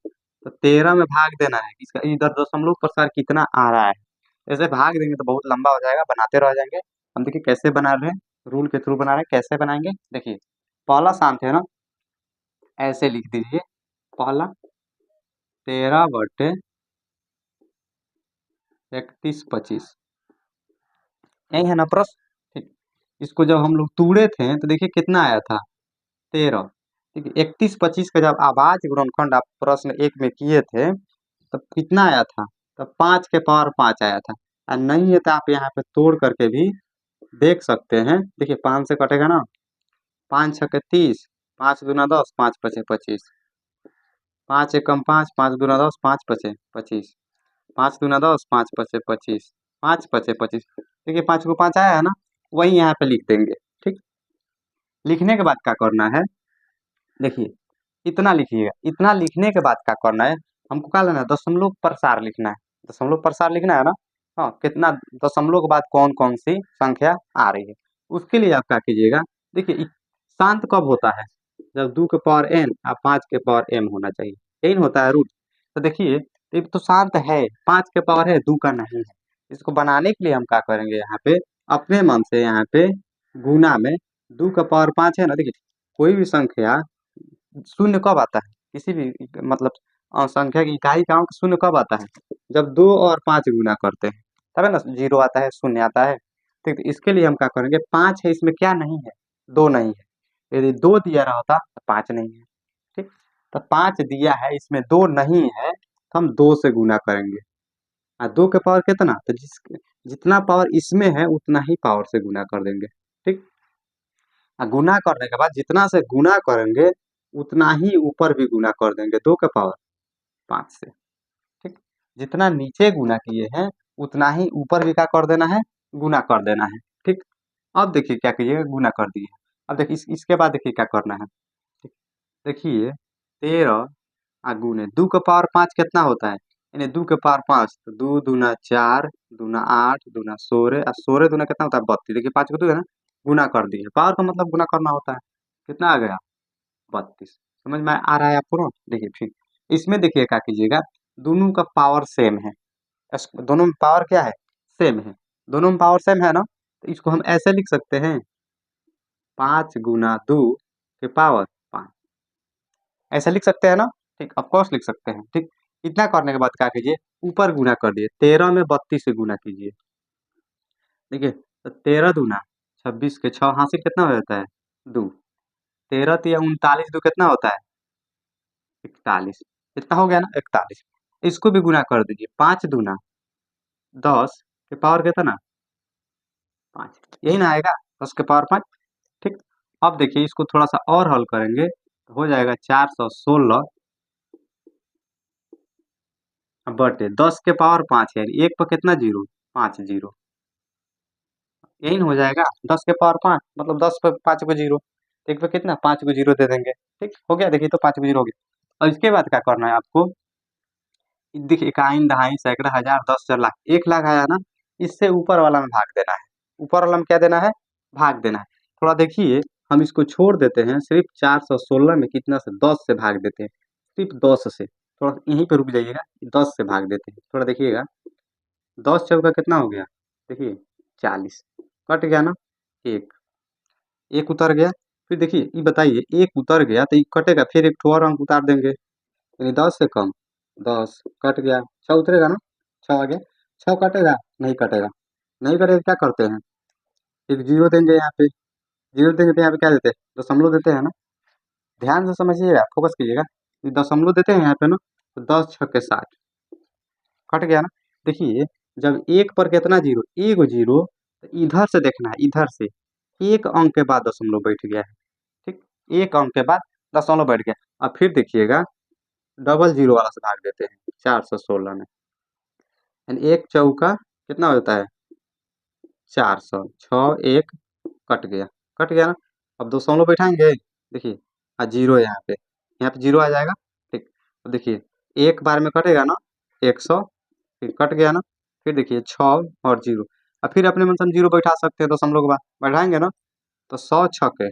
तो 13 में भाग देना है, इसका इधर दशमलव प्रसार कितना आ रहा है, ऐसे भाग देंगे तो बहुत लंबा हो जाएगा, बनाते रह जाएंगे। हम देखिए कैसे बना रहे हैं, रूल के थ्रू बना रहे हैं, कैसे बनाएंगे देखिए। पहला शांत है ना, ऐसे लिख दीजिए, पहला 13/31 25, यही है ना प्रश्न। ठीक, इसको जब हम लोग तोड़े थे तो देखिए कितना आया था, 13, ठीक है, 31-25 का जब अभाज्य गुणनखंड आप प्रश्न 1 में किए थे तब कितना आया था? तब 5 के पावर 5 आया था। नहीं है तो आप यहाँ पे तोड़ करके भी देख सकते हैं। देखिए 5 से कटेगा ना, 5 छक्के 30, 5 दूना 10, 5 पचे 25, 5 एकम 5, 5 दूना 10, 5 पचे 25, 5 दूना 10, 5 पचे 25, 5 पचे 25। देखिए 5 को 5 आया है ना, वही यहाँ पे लिख देंगे। ठीक, लिखने के बाद क्या करना है, देखिए इतना लिखिएगा। इतना लिखने के बाद क्या करना है, हमको क्या लेना है, दशमलव प्रसार लिखना है। दशमलव प्रसार लिखना है ना, हाँ, कितना दशमलव के बाद कौन कौन सी संख्या आ रही है, उसके लिए आप क्या कीजिएगा। देखिए शांत कब होता है, जब 2 के पावर n और 5 के पावर m होना चाहिए, यही न होता है रूट। तो देखिए ये तो शांत है, 5 के पावर है, 2 का नहीं है। इसको बनाने के लिए हम क्या करेंगे, यहाँ पे अपने मन से यहाँ पे गुना में 2 का पावर 5 है ना। देखिए कोई भी संख्या शून्य कब आता है, किसी भी मतलब संख्या की इकाई का अंक शून्य कब आता है, जब 2 और 5 गुना करते हैं, तब है ना 0 आता है, शून्य आता है। ठीक, तो इसके लिए हम क्या करेंगे, 5 है, इसमें क्या नहीं है, 2 नहीं है। यदि 2 दिया रहा होता तो 5 नहीं है। ठीक, तो 5 दिया है, इसमें 2 नहीं है, तो हम 2 से गुना करेंगे। 2 के पावर कितना, तो जितना पावर इसमें है उतना ही पावर से गुना कर देंगे। ठीक, गुना करने के बाद जितना से गुना करेंगे उतना ही ऊपर भी गुना कर देंगे, 2 के पावर 5 से। ठीक, जितना नीचे गुना किए हैं उतना ही ऊपर भी क्या कर देना है, गुना कर देना है। ठीक, अब देखिए क्या कीजिएगा, गुना कर दिए। अब देखिए इसके बाद देखिए क्या करना है। ठीक, देखिए 13 गुने 2 के पावर 5 कितना होता है, यानी 2 के पावर 5, तो 2 दूना 4, दूना 8, दूना 16, और 16 दूना कितना होता है 32। देखिए 5 को 2 है ना, गुना कर दिए। पावर का मतलब गुना करना होता है। कितना आ गया, 32। समझ में आ रहा है आपको ना। देखिए ठीक, इसमें देखिए क्या कीजिएगा, दोनों का पावर सेम है। दोनों में पावर क्या है, सेम है। दोनों में पावर सेम है ना, तो इसको हम ऐसे लिख सकते हैं, 5 गुना 2 के पावर 5, ऐसे लिख सकते हैं ना। ठीक, ऑफकोर्स लिख सकते हैं। ठीक, इतना करने के बाद क्या कीजिए, ऊपर गुना कर दिए, 13 में 32 से गुना कीजिए। देखिए तो 13 दूना 26 के 6 हासिल कितना हो जाता है, 2। 13 तिया 39, 2 कितना होता है, 41। कितना हो गया ना, 41। इसको भी गुना कर दीजिए, 5 दूना 10 के पावर कितना, 5, यही ना आएगा, 10 के पावर 5। ठीक, अब देखिए इसको थोड़ा सा और हल करेंगे तो हो जाएगा 416 बटे 10 के पावर 5 है, एक पर कितना जीरो, 5 जीरो, यही ना हो जाएगा। 10 के पावर 5 मतलब 10 पे 5 को जीरो, एक पे कितना 5 को जीरो दे देंगे। ठीक हो गया, देखिए तो 5 को जीरो हो गया। और इसके बाद क्या करना है आपको, देखिए इकाई दहाई सैकड़ा हजार 10,000 लाख, 1 लाख आया ना, इससे ऊपर वाला में भाग देना है। ऊपर वाला में क्या देना है, भाग देना है। थोड़ा देखिए हम इसको छोड़ देते हैं, सिर्फ 416 में कितना से 10 से भाग देते हैं, सिर्फ 10 से। थोड़ा यहीं पे रुक जाइएगा, 10 से भाग देते हैं, थोड़ा देखिएगा। 10 चौका कितना हो गया, देखिए 40, कट गया ना, एक एक उतर गया। फिर देखिए ये बताइए, एक उतर गया तो ये कटेगा, फिर एक ठो और अंक उतार देंगे, यानी 10 से कम, 10 कट गया, 6 उतरेगा ना, 6 आ गया। 6 कटेगा, नहीं कटेगा, नहीं कटेगा, क्या करते हैं, एक जीरो देंगे यहाँ पे। जीरो देंगे तो यहाँ पे क्या देते हैं, दशमलव देते हैं ना। ध्यान से समझिएगा, फोकस कीजिएगा, दशमलव देते हैं यहाँ पे ना, तो 10 छक्के 60, कट गया ना। देखिए जब एक पर कितना जीरो, एक जीरो, तो इधर से देखना है, इधर से एक अंक के बाद दशमलव बैठ गया है। ठीक, एक अंक के बाद दशमलव बैठ गया। अब फिर देखिएगा डबल जीरो वाला से भाग देते हैं 416 में, यानी एक चौका कितना होता है, 400, 6 एक कट गया ना। अब दशमलव बैठाएंगे, देखिए जीरो यहाँ पे जीरो आ जाएगा। ठीक, तो देखिए एक बार में कटेगा ना, 100, फिर कट गया ना। फिर देखिए 6 और जीरो, अब फिर अपने मन से हम जीरो बैठा सकते हैं, दशमलव के बाद बैठाएंगे ना, तो 100 छके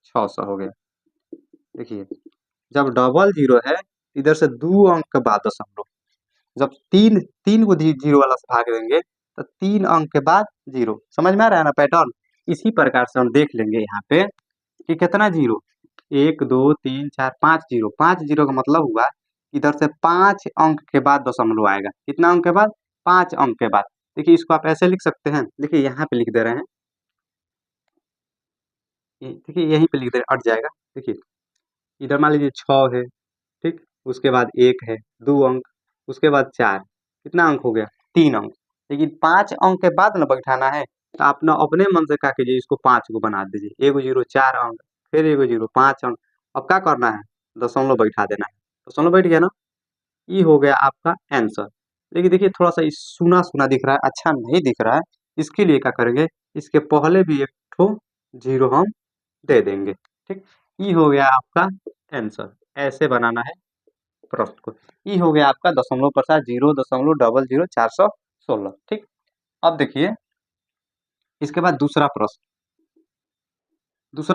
600 हो गया। देखिए जब डबल जीरो है, इधर से 2 अंक के बाद दशमलव, जब तीन तीन को जीरो वाला से भाग देंगे तो 3 अंक के बाद जीरो। समझ में आ रहा है ना पैटर्न। इसी प्रकार से हम देख लेंगे यहाँ पे कि कितना जीरो, 1 2 3 4 5 जीरो। 5 जीरो का मतलब हुआ इधर से 5 अंक के बाद दशमलव आएगा। कितना अंक के बाद, 5 अंक के बाद। देखिए इसको आप ऐसे लिख सकते हैं, देखिए यहाँ पे लिख दे रहे हैं, देखिए यहीं पे लिख दे, अट जाएगा। देखिए इधर मान लीजिए 6 है, ठीक, उसके बाद 1 है 2 अंक, उसके बाद 4, कितना अंक हो गया 3 अंक। लेकिन 5 अंक के बाद ना बैठाना है, तो आप ना अपने मन से क्या कीजिए, इसको 5 को बना दीजिए, 1 0 4 अंक, फिर 1 0 5 अंक। अब क्या करना है, दशमलव बैठा देना है, दशमलव बैठ गया ना, ये हो गया आपका आंसर। लेकिन देखिए थोड़ा सा सुना सुना दिख रहा है, अच्छा नहीं दिख रहा है, इसके लिए क्या करेंगे, इसके पहले भी एक ठो जीरो हम दे देंगे, ठीक। ये हो गया आपका आंसर, ऐसे बनाना है प्रश्न को। ये हो गया आपका दशमलव प्रसाद 0.00416, ठीक। अब देखिए इसके बाद दूसरा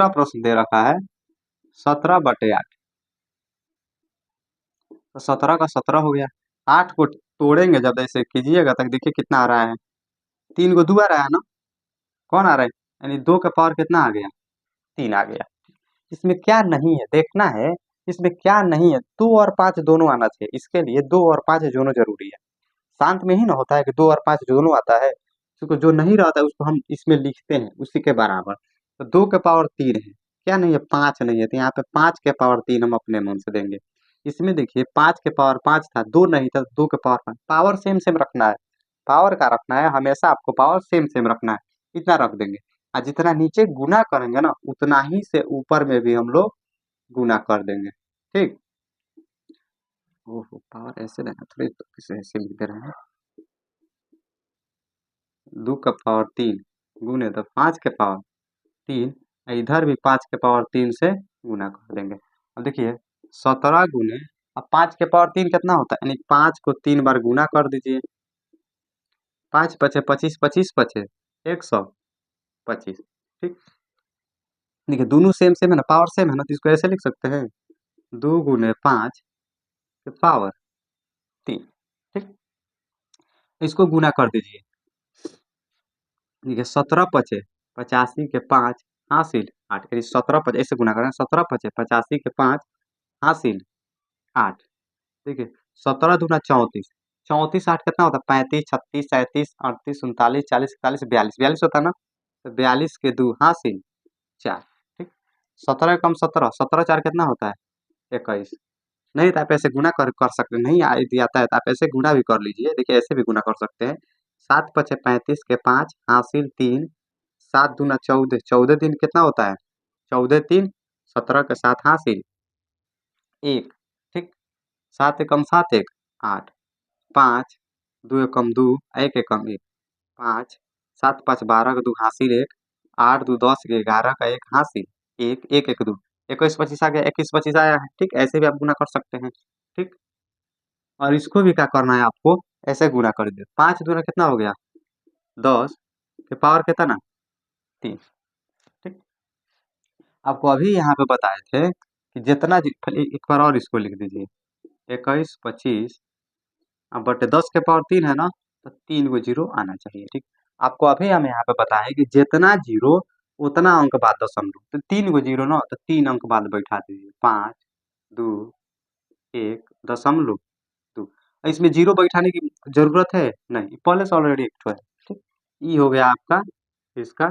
प्रश्न दे रखा है 17/8। तो 17 का 17 हो गया, 8 को तोड़ेंगे जब ऐसे कीजिएगा तक देखिए कितना आ रहा है, 3 को 2 आ रहा है ना, कौन आ रहा है, यानी 2 का पावर कितना आ गया, 3 आ गया। इसमें क्या नहीं है देखना है, इसमें क्या नहीं है, 2 और 5 दोनों आना चाहिए, इसके लिए 2 और 5 दोनों जरूरी है। शांत में ही ना होता है कि 2 और 5 दोनों आता है, उसको जो नहीं रहता है उसको हम इसमें लिखते हैं उसी के बराबर। तो 2 के पावर 3 है, क्या नहीं है 5 नहीं है, तो यहाँ पे 5 के पावर 3 हम अपने मन से देंगे। इसमें देखिए 5 के पावर 5 था, 2 नहीं था, 2 के पावर 5, पावर सेम सेम रखना है, पावर का रखना है हमेशा, आपको पावर सेम सेम रखना है, इतना रख देंगे। और जितना नीचे गुना करेंगे ना, उतना ही से ऊपर में भी हम लोग गुना कर देंगे, ठीक। ओहो पावर ऐसे लेना थोड़ी, तो किसे ऐसे लिख दे रहे हैं, 2 का पावर 3 गुने तो 5 के पावर 3, इधर भी 5 के पावर 3 से गुना कर देंगे। अब देखिए 17 गुने, अब 5 के पावर 3 कितना होता है, यानी 5 को 3 बार गुना कर दीजिए, 5 पचे 25, 25 पचे 125, ठीक। देखिए दोनों सेम सेम है ना, पावर सेम है ना, तो इसको ऐसे लिख सकते हैं 2 गुने 5 के पावर 3, ठीक। इसको गुना कर दीजिए, देखिए 17 पचे 85 के 5 हासिल 8, यानी 17 पचे ऐसे गुना करें, 17 पचे 85 के 5 हासिल 8, ठीक है। 17 दूना 34, 34 8 कितना होता है, 35 36 37 38 39 40 41 42, 42 होता है ना, तो 42 के 2 हासिल 4, ठीक। 17 कम 17, 17 4 कितना होता है 21, नहीं तो आप ऐसे गुना कर सकते, नहीं यदि आता है तो आप ऐसे गुना भी कर लीजिए, देखिए ऐसे भी गुना कर सकते हैं, 7 पचे 35 के 5 हासिल 3, 7 दूना 14, 14 दिन कितना होता है 14 3 17 के 7 हासिल 1, ठीक। 7 एकम 7 1 8, 5 2 एकम 2 1 एकम 1 5, 7 5 12 का 2 हासिल 1, 8 2 10 के 11 का 1 हासिल 1 1 1 2, 21 25 आ गया, 21 25 आया है, ठीक। ऐसे भी आप गुना कर सकते हैं, ठीक। और इसको भी क्या करना है आपको, ऐसे गुना कर दीजिए, 5 दूना कितना हो गया 10 के पावर कितना 3, ठीक। आपको अभी यहाँ पे बताए थे कि जितना एक बार और इसको लिख दीजिए, 21 25 अब बटे 10 के पावर 3 है ना, तो 3 को जीरो आना चाहिए, ठीक। आपको अभी हम यहाँ पे बताएं कि जितना जीरो उतना अंक बाद दशमलव, तो 3 को जीरो ना, तो 3 अंक बाद बैठा दीजिए, 5 2 1 दशमलव 2, इसमें जीरो बैठाने की जरूरत है नहीं, पहले से ऑलरेडी एक ठो है, ठीक। ये हो गया आपका इसका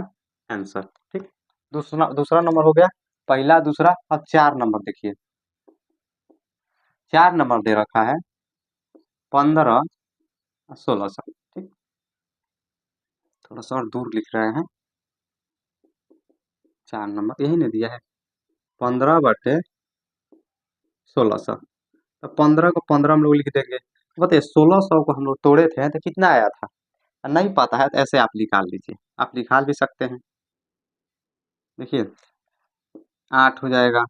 आंसर, ठीक। दूसरा नंबर हो गया, पहला दूसरा, अब 4 नंबर देखिए, 4 नंबर दे रखा है 15 1600, ठीक। थोड़ा सा और दूर लिख रहे हैं, 4 नंबर यही नहीं दिया है, 15/1600, तो 15 को 15 हम लोग लिख देंगे। बताइए 1600 को हम लोग तोड़े थे तो कितना आया था, नहीं पता है तो ऐसे आप निकाल लीजिए, आप निकाल भी सकते हैं, देखिए 8 हो जाएगा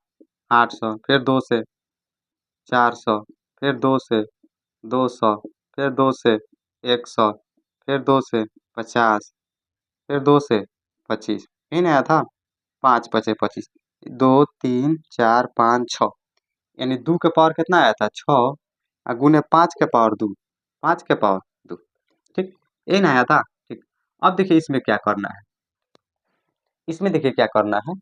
800, फिर 2 से 400, फिर 2 से 200, फिर 2 से 100, फिर 2 से 50, फिर 2 से 25, यही नहीं आया था, 5 पचे 25, 2 3 4 5 6, यानी 2 के पावर कितना आया था 6, और गुने 5 के पावर 2, 5 के पावर 2, ठीक। यही ना आया था, ठीक। अब देखिए इसमें क्या करना है, इसमें देखिए क्या करना है,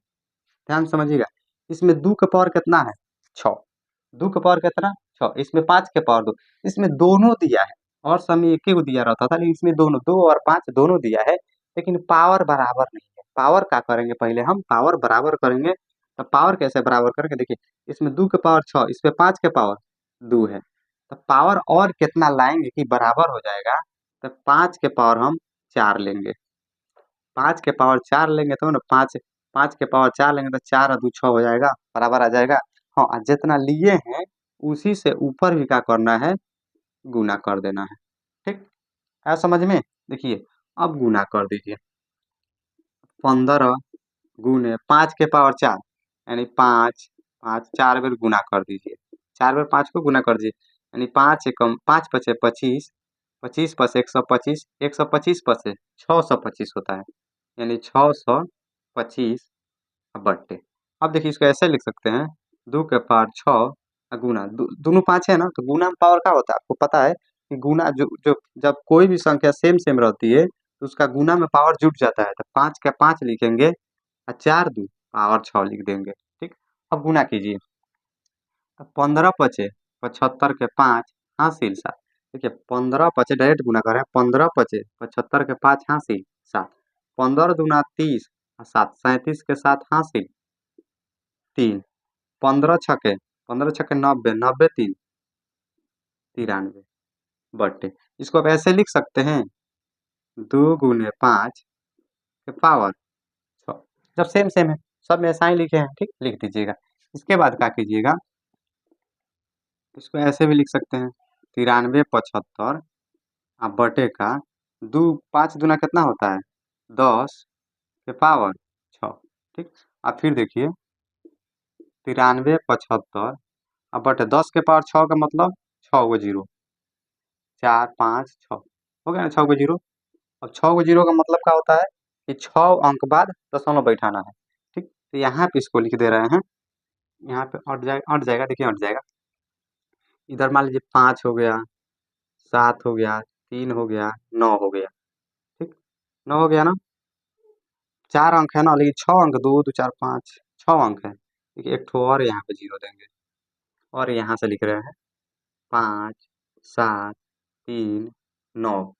ध्यान समझिएगा, इसमें 2 का पावर कितना है 6, 2 का पावर कितना 6, इसमें 5 के पावर 2, इसमें दोनों दिया है, और समय एक ही को दिया रहता था, लेकिन इसमें दोनों 2 और 5 दोनों दिया है, लेकिन पावर बराबर नहीं है। पावर क्या करेंगे, पहले हम पावर बराबर करेंगे, तो पावर कैसे बराबर करके देखिए, इसमें 2 के पावर 6, इस पे 5 के पावर 2 है। तो पावर और कितना लाएंगे कि बराबर हो जाएगा, तो 5 के पावर हम 4 लेंगे। 5 के पावर 4 लेंगे तो ना, 5 के पावर 4 लेंगे तो 4 और 2 6 हो जाएगा, बराबर आ जाएगा। हाँ, जितना लिए हैं उसी से ऊपर भी क्या करना है, गुना कर देना है। ठीक है समझ में? देखिए अब गुना कर दीजिए, 15 गुने 5 के पावर 4, यानी 5 5 4 बार गुना कर दीजिए, 4 बार 5 को गुना कर दीजिए, यानी 5 एकम 5 पचे 25, 25 पचे 125, 125 पचे 625 होता है, यानी 625 बट्टे। अब देखिए इसको ऐसे लिख सकते हैं, 2 के पावर 6 गुना दोनों 5 है ना, तो गुना में पावर क्या होता है आपको पता है कि गुना जो जो जब कोई भी संख्या सेम सेम रहती है तो उसका गुना में पावर जुट जाता है, तो 5 का 5 लिखेंगे और 4 2 पावर 6 लिख देंगे। ठीक, अब गुना कीजिए, 15 पचे 75 के 5 हासिल 7। देखिए 15 पचे डायरेक्ट गुना कर रहे हैं, 15 पचे 75 के 5 हासिल 7, 15 दूना 30 और 7 37 के 7 हासिल 3, 15 छके 90, 90 3 93 बट्टे। इसको आप ऐसे लिख सकते हैं, 2 गुने 5 के पावर 6। जब सेम सेम है सब में ऐसा ही लिखे हैं, ठीक लिख दीजिएगा। इसके बाद क्या कीजिएगा, इसको ऐसे भी लिख सकते हैं, 93 75 अब बटे का 2 5 दूना कितना होता है 10 के पावर 6। ठीक, अब फिर देखिए 93 75 अब बटे 10 के पावर 6 का मतलब 6 गो जीरो, 4 5 6 हो गया ना, 6 गो जीरो। अब 6 गो जीरो का मतलब क्या होता है कि 6 अंक बाद दशमलव बैठाना है। ठीक, तो यहाँ पे इसको लिख दे रहे हैं, यहाँ पे अट जाएगा, देखिए अट जाएगा। इधर मान लीजिए 5 हो गया, 7 हो गया, 3 हो गया, 9 हो गया। ठीक, 9 हो गया ना, 4 अंक है ना, लेकिन 6 अंक 2 2 4 5 6 अंक है। देखिए एक ठो और यहाँ पे जीरो देंगे, और यहाँ से लिख रहे हैं 5 7 3 9।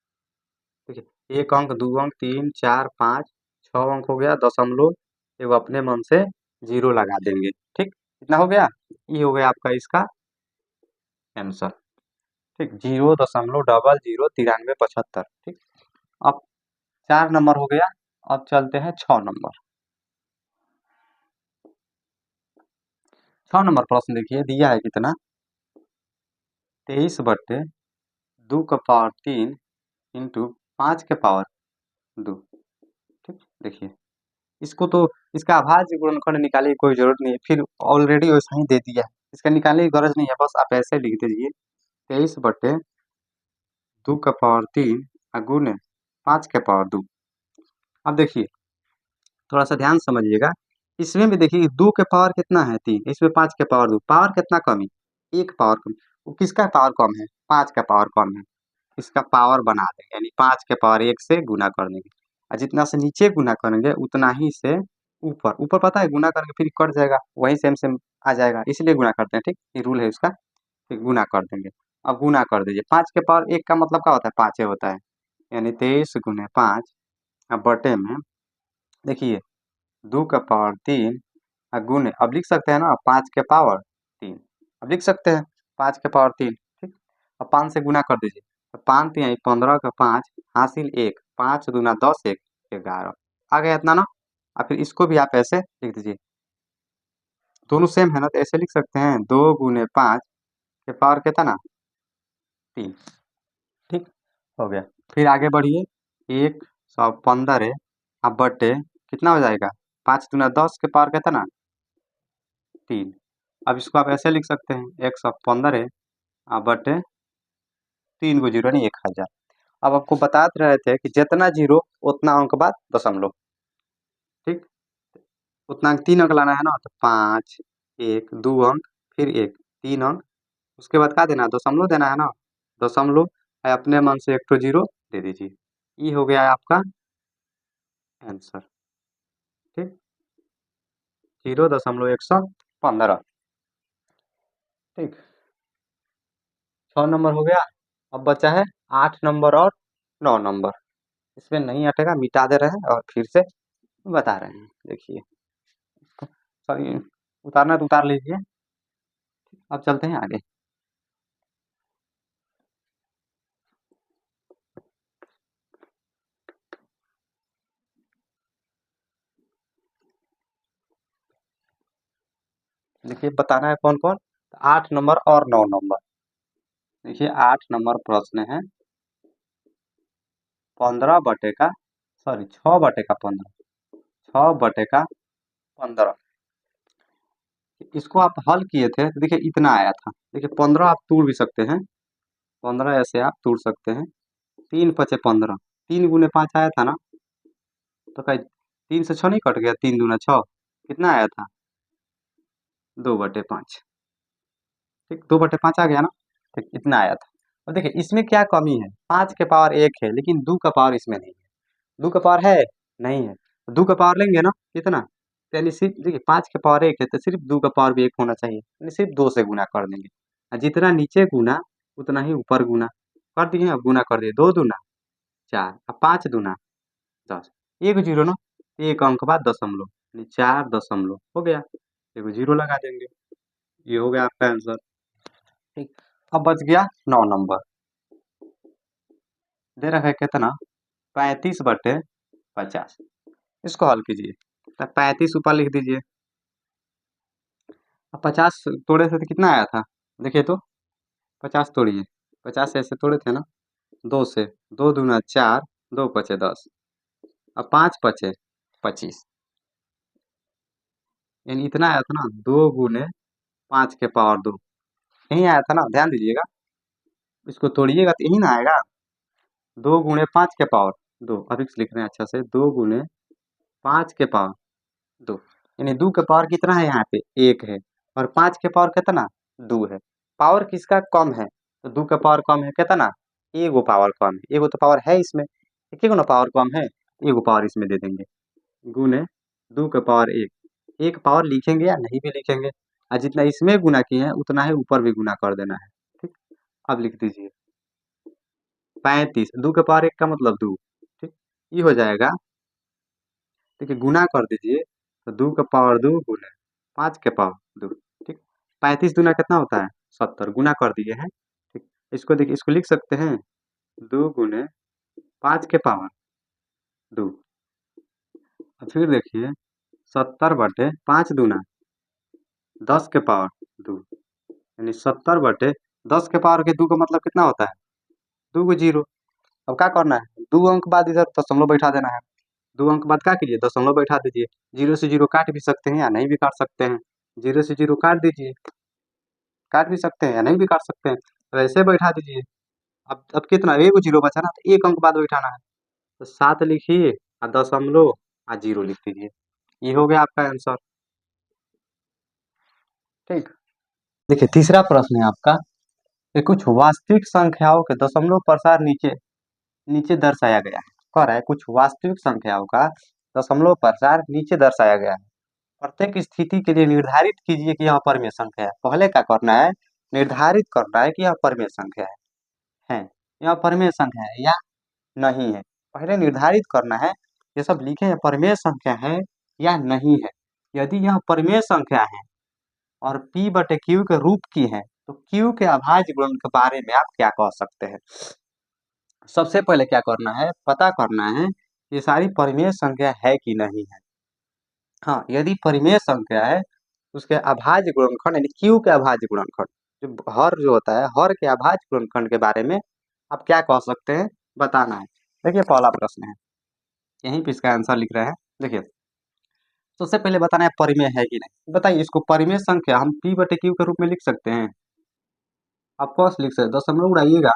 देखिए 1 अंक 2 अंक 3 4 5 6 अंक हो गया, दशमलव एगो अपने मन से जीरो लगा देंगे। ठीक, कितना हो गया, ये हो गया आपका इसका आंसर। ठीक, 0.009375। ठीक, अब 4 नंबर हो गया, अब चलते हैं 6 नंबर। 6 नंबर प्रश्न देखिए दिया है कितना, 23 बट्टे 2 का पावर 3 इंटू 5 के पावर 2। ठीक, देखिए इसको तो इसका अभाज्य गुणनखंड निकालने की कोई जरूरत नहीं है, फिर ऑलरेडी वैसा ही दे दिया है, इसका निकालने की गरज नहीं है, बस आप ऐसे लिख दीजिए 23 बट्टे 2 का पावर 3 गुने 5 के पावर 2। अब देखिए थोड़ा सा ध्यान समझिएगा, इसमें भी देखिए 2 के पावर कितना है 3, इसमें 5 के पावर 2, पावर कितना कमी, एक पावर कमी। वो किसका पावर कम है, 5 का पावर कम है, इसका पावर बना देंगे, यानी 5 के पावर 1 से गुना कर देंगे, और जितना से नीचे गुना करेंगे उतना ही से ऊपर, ऊपर पता है गुना करके फिर कट जाएगा, वही सेम सेम आ जाएगा, इसलिए गुना करते हैं। ठीक, ये रूल है इसका, फिर गुना कर देंगे। अब गुना कर दीजिए, 5 के पावर 1 का मतलब क्या होता है, 5 होता है, यानी 23 गुने 5। अब बटे में देखिए 2 का पावर 3 गुने, अब लिख सकते हैं ना 5 के पावर 3, अब लिख सकते हैं 5 के पावर 3। ठीक, अब 5 से गुना कर दीजिए, तो 5 3 15 का 5 हासिल 1, 5 दूना 10 1 11 आ गया इतना ना। और फिर इसको भी आप ऐसे लिख दीजिए, दोनों सेम है ना, तो ऐसे लिख सकते हैं 2 गुने 5 के पावर कितना ना 3। ठीक, हो गया। फिर आगे बढ़िए, 115 है, अब बटे कितना हो जाएगा, 5 दूना 10 के पावर कितना 3। अब इसको आप ऐसे लिख सकते हैं 115 है, अब बटे 3 गो जीरो नहीं 1000। अब आपको बता रहे थे कि जितना जीरो उतना अंक बाद दशमलव। ठीक, उतना 3 अंक लाना है ना, तो 5 1 2 अंक फिर 1 3 अंक, उसके बाद क्या देना है, दशमलव देना है ना, दशमलव अपने मन से एक तो जीरो दे दीजिए, ये हो गया आपका आंसर। ठीक, 0.115। ठीक, 6 नंबर हो गया, अब बचा है 8 नंबर और 9 नंबर। इसमें नहीं हटेगा, मिटा दे रहे हैं और फिर से बता रहे हैं। देखिए सॉरी, उतारना है तो उतार लीजिए। अब चलते हैं आगे। देखिए बताना है कौन कौन, 8 नंबर और 9 नंबर। देखिए 8 नंबर प्रश्न है 6 बटे का 15, 6 बटे का 15। इसको आप हल किए थे तो देखिए इतना आया था। देखिए 15 आप तोड़ भी सकते हैं, 15 ऐसे आप तोड़ सकते हैं। 3 × 5 = 15, 3 × 5 आया था ना, तो कहीं 3 से 6 नहीं कट गया, 3 × 2 = 6, कितना आया था 2/5। ठीक, 2/5 आ गया ना। ठीक, इतना आया था। अब देखिए इसमें क्या कमी है, 5 के पावर 1 है लेकिन 2 का पावर इसमें नहीं है। 2 का पावर है नहीं है, 2 का पावर लेंगे ना कितना, यानी सिर्फ देखिए 5 के पावर 1 है तो सिर्फ 2 का पावर भी 1 होना चाहिए, यानी सिर्फ 2 से गुना कर देंगे। जितना नीचे गुना उतना ही ऊपर गुना कर दिए। अब गुना कर दिए, 2 दूना 4, अब 5 दूना 10, एक जीरो ना, एक अंक बाद दशमलव, यानी 4 दशमलव हो गया, एक जीरो लगा देंगे। ये हो गया आपका आंसर। ठीक, अब बच गया 9 नंबर। दे रखा है कितना, 35/50। इसको हल कीजिए, तो 35 ऊपर लिख दीजिए। अब 50 तोड़े थे तो कितना आया था, देखिए तो 50 तोड़िए, 50 ऐसे तोड़े थे ना, 2 से, 2 दूना 4, 2 × 5 = 10, अब 5 × 5 = 25, यानी इतना आया था ना, 2 × 5 के पावर 2, यही आया था ना, ध्यान दीजिएगा। इसको तोड़िएगा तो यही ना आएगा, 2 × 5 के पावर 2, अभी लिख रहे हैं अच्छा से, 2 × 5 के पावर 2, यानी 2 का पावर कितना है यहाँ पे 1 है, और 5 के पावर कितना 2 है। पावर किसका कम है, तो 2 का पावर कम है कितना, एगो पावर कम है, एगो तो पावर है इसमें, एक ना पावर कम है, एगो पावर इसमें दे देंगे, गुने 2 का पावर 1, एक पावर लिखेंगे या नहीं भी लिखेंगे, और जितना इसमें गुना किए हैं उतना ही ऊपर भी गुना कर देना है। ठीक, अब लिख दीजिए 35, 2 का पावर 1 का मतलब 2। ठीक, ये हो जाएगा, देखिए गुना कर दीजिए, तो 2 का पावर 2 गुने 5 के पावर 2। ठीक, 35 दूना कितना होता है 70, गुना कर दिए हैं। ठीक, इसको देखिए, इसको लिख सकते हैं 2 × 5 के पावर 2। और फिर देखिए 70/5 दूना 10 के पावर 2, यानी 70/10 के पावर 2 का मतलब कितना होता है 2 को 0। अब क्या करना है, 2 अंक बाद इधर दशमलव बैठा देना है, 2 अंक बाद क्या कीजिए दशमलव बैठा दीजिए, 0 से 0 काट भी सकते हैं या नहीं भी काट सकते हैं, 0 से 0 काट दीजिए, काट भी सकते हैं या नहीं भी काट सकते हैं, तो ऐसे बैठा दीजिए। अब कितना, एक जीरो बचा ना, तो 1 अंक बाद बैठाना है, तो 7 लिखिए और दशमलव और 0 लिख दीजिए, ये हो गया आपका आंसर। ठीक, देखिए तीसरा प्रश्न है आपका कि कुछ वास्तविक संख्याओं के दशमलव प्रसार नीचे नीचे दर्शाया गया है। कह रहा है कुछ वास्तविक संख्याओं का दशमलव प्रसार नीचे दर्शाया गया है, प्रत्येक स्थिति के लिए निर्धारित कीजिए कि यह परमेय संख्या है। पहले क्या करना है, निर्धारित करना है कि यह परमेय संख्या है, यह परमेय संख्या है या नहीं है, पहले निर्धारित करना है। ये सब लिखे हैं परमेय संख्या है या नहीं है। यदि यह परमेय संख्या है और P/Q के रूप की है, तो Q के अभाज्य गुणन के बारे में आप क्या कह सकते हैं। सबसे पहले क्या करना है, पता करना है ये सारी परिमेय संख्या है कि नहीं है। हाँ, यदि परिमेय संख्या है उसके अभाज्य गुणनखंड यानी Q के अभाज्य गुणनखंड, जो हर जो होता है हर के अभाज्य गुणनखंड के बारे में आप क्या कह सकते हैं, बताना है। देखिए पहला प्रश्न है, यहीं पे इसका आंसर लिख रहे हैं। देखिए सबसे पहले बताना है परिमेय है कि नहीं। बताइए इसको परिमेय संख्या हम P/Q के रूप में लिख सकते हैं, आप कौन लिख सकते, दशमलव उड़ाइएगा,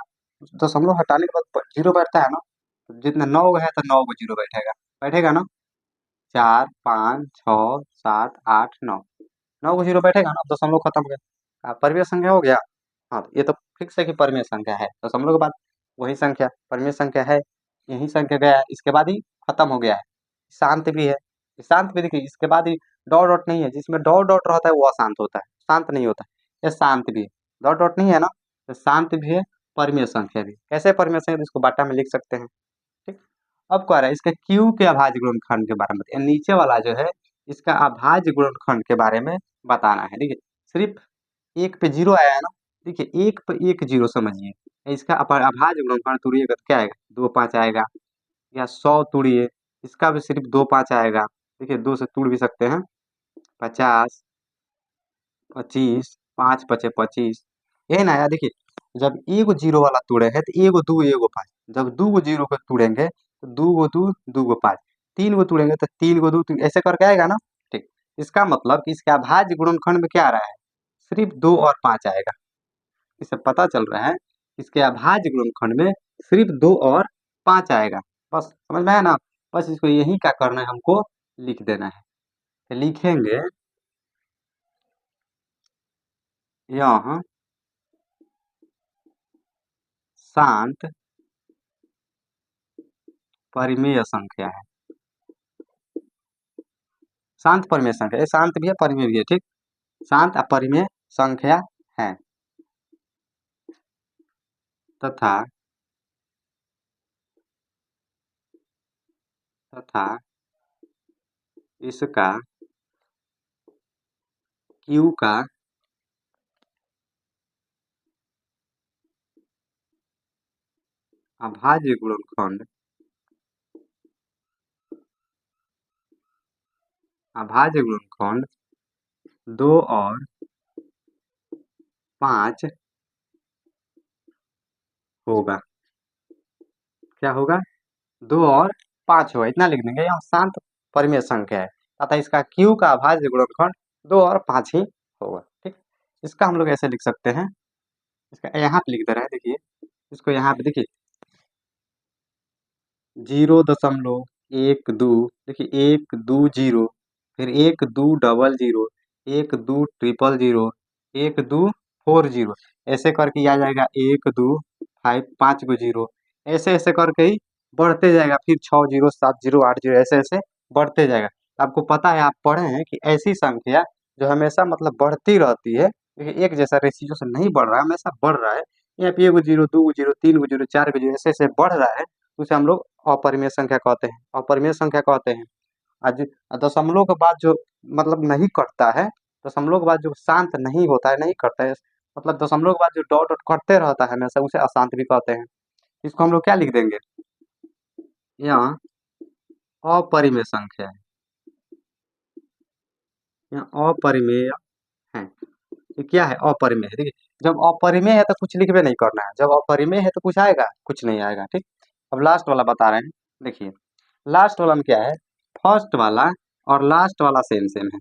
दशमलव हटाने के बाद 0 बैठता है ना, जितना 9 है तो 9 को 0 बैठेगा, बैठेगा ना, 4 5 6 7 8 9, 9 को 0 बैठेगा ना, दशमलव खत्म हो गया, परिमेय संख्या हो गया। हाँ, तो ये तो फिक्स है कि परिमेय संख्या है, दशमलव के बाद वही संख्या परिमेय संख्या है, यही संख्या गया है, इसके बाद ही खत्म हो गया है। शांत भी है, शांत भी देखिए इसके बाद ही डॉट डॉट नहीं है, जिसमें डॉट डॉट रहता है वो अशांत होता है, शांत नहीं होता है। ये शांत भी है, डॉट डॉट नहीं है ना, तो शांत भी है, परिमेय संख्या भी। कैसे परिमेय संख्या, इसको बाटा में लिख सकते हैं। ठीक, अब कह रहा है इसके Q के अभाज्य गुणनखंड के बारे में, नीचे वाला जो है इसका अभाज्य गुणनखंड के बारे में बताना है। देखिए सिर्फ एक पे जीरो आया है ना, देखिए एक पे एक जीरो समझिए, इसका अभाज्य गुणनखंड तोड़िएगा तो क्या आएगा, 2 5 आएगा। या 100 तोड़िए, इसका भी सिर्फ 2 5 आएगा। देखिए 2 से तोड़ भी सकते हैं, 50 25 5 पचे 25, यही ना आया। देखिए जब एगो जीरो वाला तोड़े है तो एगो दू एगो पाँच, जब दू गो जीरो को तोड़ेंगे तो दू गो पाँच, तीन गो तोड़ेंगे तो तीन गो दू तीन, ऐसे करके आएगा ना। ठीक, इसका मतलब कि इसका अभाज्य गुणनखंड में क्या आ रहा है, सिर्फ 2 और 5 आएगा। इससे पता चल रहा है इसके अभाज्य गुणनखंड में सिर्फ 2 और 5 आएगा। बस समझ में आया ना। बस इसको यही क्या करना है, हमको लिख देना है। तो लिखेंगे यह शांत परिमेय संख्या है। शांत परिमेय संख्या, ये शांत भी है परिमेय भी है, ठीक। शांत अपरिमेय संख्या है तथा तथा इसका Q का अभाज्य गुणनखंड अभाज्य गुणनखंड 2 और 5 होगा। क्या होगा, 2 और 5 होगा, इतना लिख देंगे। यह शांत परिमेय संख्या है तथा इसका Q का अभाज्य गुणनखंड 2 और 5 ही होगा। ठीक, इसका हम लोग ऐसे लिख सकते हैं, इसका यहाँ पे लिख दे रहे हैं। देखिए इसको यहाँ पे देखिए 0.12, देखिए 1 2 0, फिर 1 2 0 0, 1 2 0 0, 1 2 4 0, ऐसे करके आ जाएगा 1 2 5 5 गो जीरो, ऐसे ऐसे करके ही बढ़ते जाएगा। फिर 6 0 7 0 8 0, ऐसे ऐसे बढ़ते जाएगा। आपको पता है, आप पढ़े हैं कि ऐसी संख्या जो हमेशा मतलब बढ़ती रहती है, देखिए एक जैसा रेशियो से नहीं बढ़ रहा है, हमेशा बढ़ रहा है। यहाँ पे 1 0 2 0 3 0 4 0 ऐसे ऐसे बढ़ रहा है, उसे हम लोग अपरिमेय संख्या कहते हैं, अपरिमेय संख्या कहते हैं। आज दशमलव के बाद जो मतलब नहीं कटता है, दशमलव के बाद जो शांत नहीं होता है, नहीं कटता है, मतलब दशमलव के बाद जो डॉट डॉट कटते रहता है हमेशा, उसे अशांत भी कहते हैं। इसको हम लोग क्या लिख देंगे, यहाँ अपरिमेय संख्या है, यहाँ अपरिमेय है। ये क्या है, अपरिमेय है। देखिए जब अपरिमेय है तो कुछ लिखबे नहीं करना है, जब अपरिमेय है तो कुछ आएगा, कुछ नहीं आएगा। ठीक, अब लास्ट वाला बता रहे हैं। देखिए लास्ट वाला में क्या है, फर्स्ट वाला और लास्ट वाला सेम सेम है।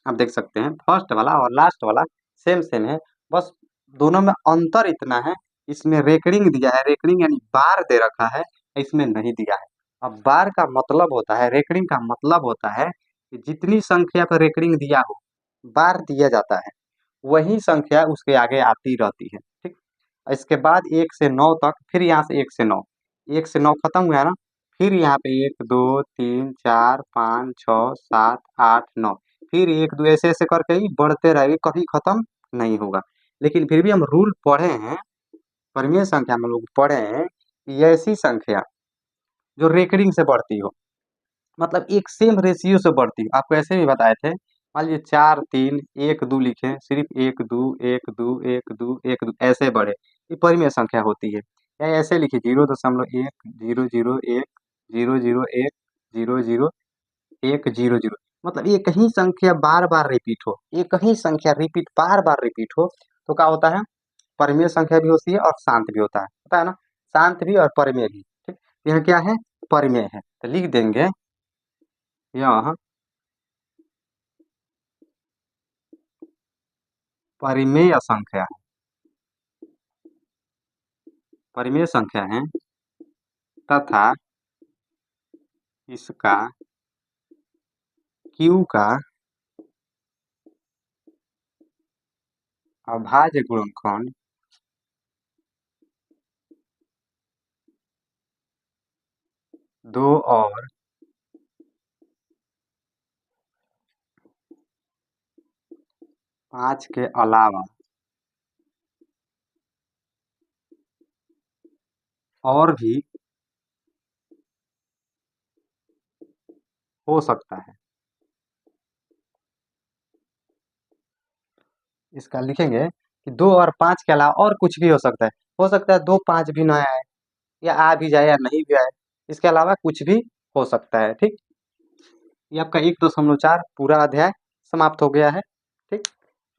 आप देख सकते हैं फर्स्ट वाला और लास्ट वाला सेम सेम है, बस दोनों में अंतर इतना है, इसमें रेकरिंग दिया है, रेकरिंग यानी बार दे रखा है, इसमें नहीं दिया है। अब बार का मतलब होता है, रेकरिंग का मतलब होता है कि जितनी संख्या पर रेकरिंग दिया हो, बार दिया जाता है, वही संख्या उसके आगे आती रहती है। ठीक, इसके बाद 1 से 9 तक, फिर यहाँ से 1 से 9, 1 से 9 खत्म हुआ ना, फिर यहाँ पे 1 2 3 4 5 6 7 8 9, फिर 1 2 ऐसे ऐसे करके ही बढ़ते रहेगी, कभी खत्म नहीं होगा। लेकिन फिर भी हम रूल पढ़े हैं, परिमेय संख्या में लोग पढ़े हैं कि ऐसी संख्या जो रेकरिंग से बढ़ती हो, मतलब एक सेम रेशियो से बढ़ती है। आपको ऐसे भी बताए थे, मान लीजिए 4 3 1 2 लिखे, सिर्फ 1 2 1 2 1 2 ऐसे बढ़े, ये परिमेय संख्या होती है। या ऐसे लिखिए 0.1 0 0 1 0 0 1 0 0 1, मतलब एक ही संख्या बार बार रिपीट हो, एक ही संख्या रिपीट बार बार रिपीट हो, तो क्या होता है, परिमेय संख्या भी होती है और शांत भी होता है, पता है ना, शांत भी और परिमेय भी। ठीक, यह क्या है, परिमेय है। तो लिख देंगे यह परिमेय संख्या है, परिमेय संख्या है तथा इसका Q का अभाज्य गुणनखंड 2 और 5 के अलावा और भी हो सकता है। इसका लिखेंगे कि 2 और 5 के अलावा और कुछ भी हो सकता है 2 5 भी ना आए, या आ भी जाए या नहीं भी आए, इसके अलावा कुछ भी हो सकता है। ठीक, ये आपका 1.4 पूरा अध्याय समाप्त हो गया है। ठीक,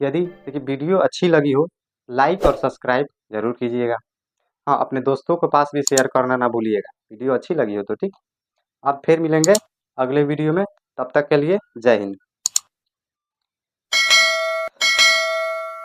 यदि देखिए वीडियो अच्छी लगी हो, लाइक और सब्सक्राइब जरूर कीजिएगा। हाँ, अपने दोस्तों के पास भी शेयर करना ना भूलिएगा, वीडियो अच्छी लगी हो तो। ठीक, अब फिर मिलेंगे अगले वीडियो में, तब तक के लिए जय हिंद।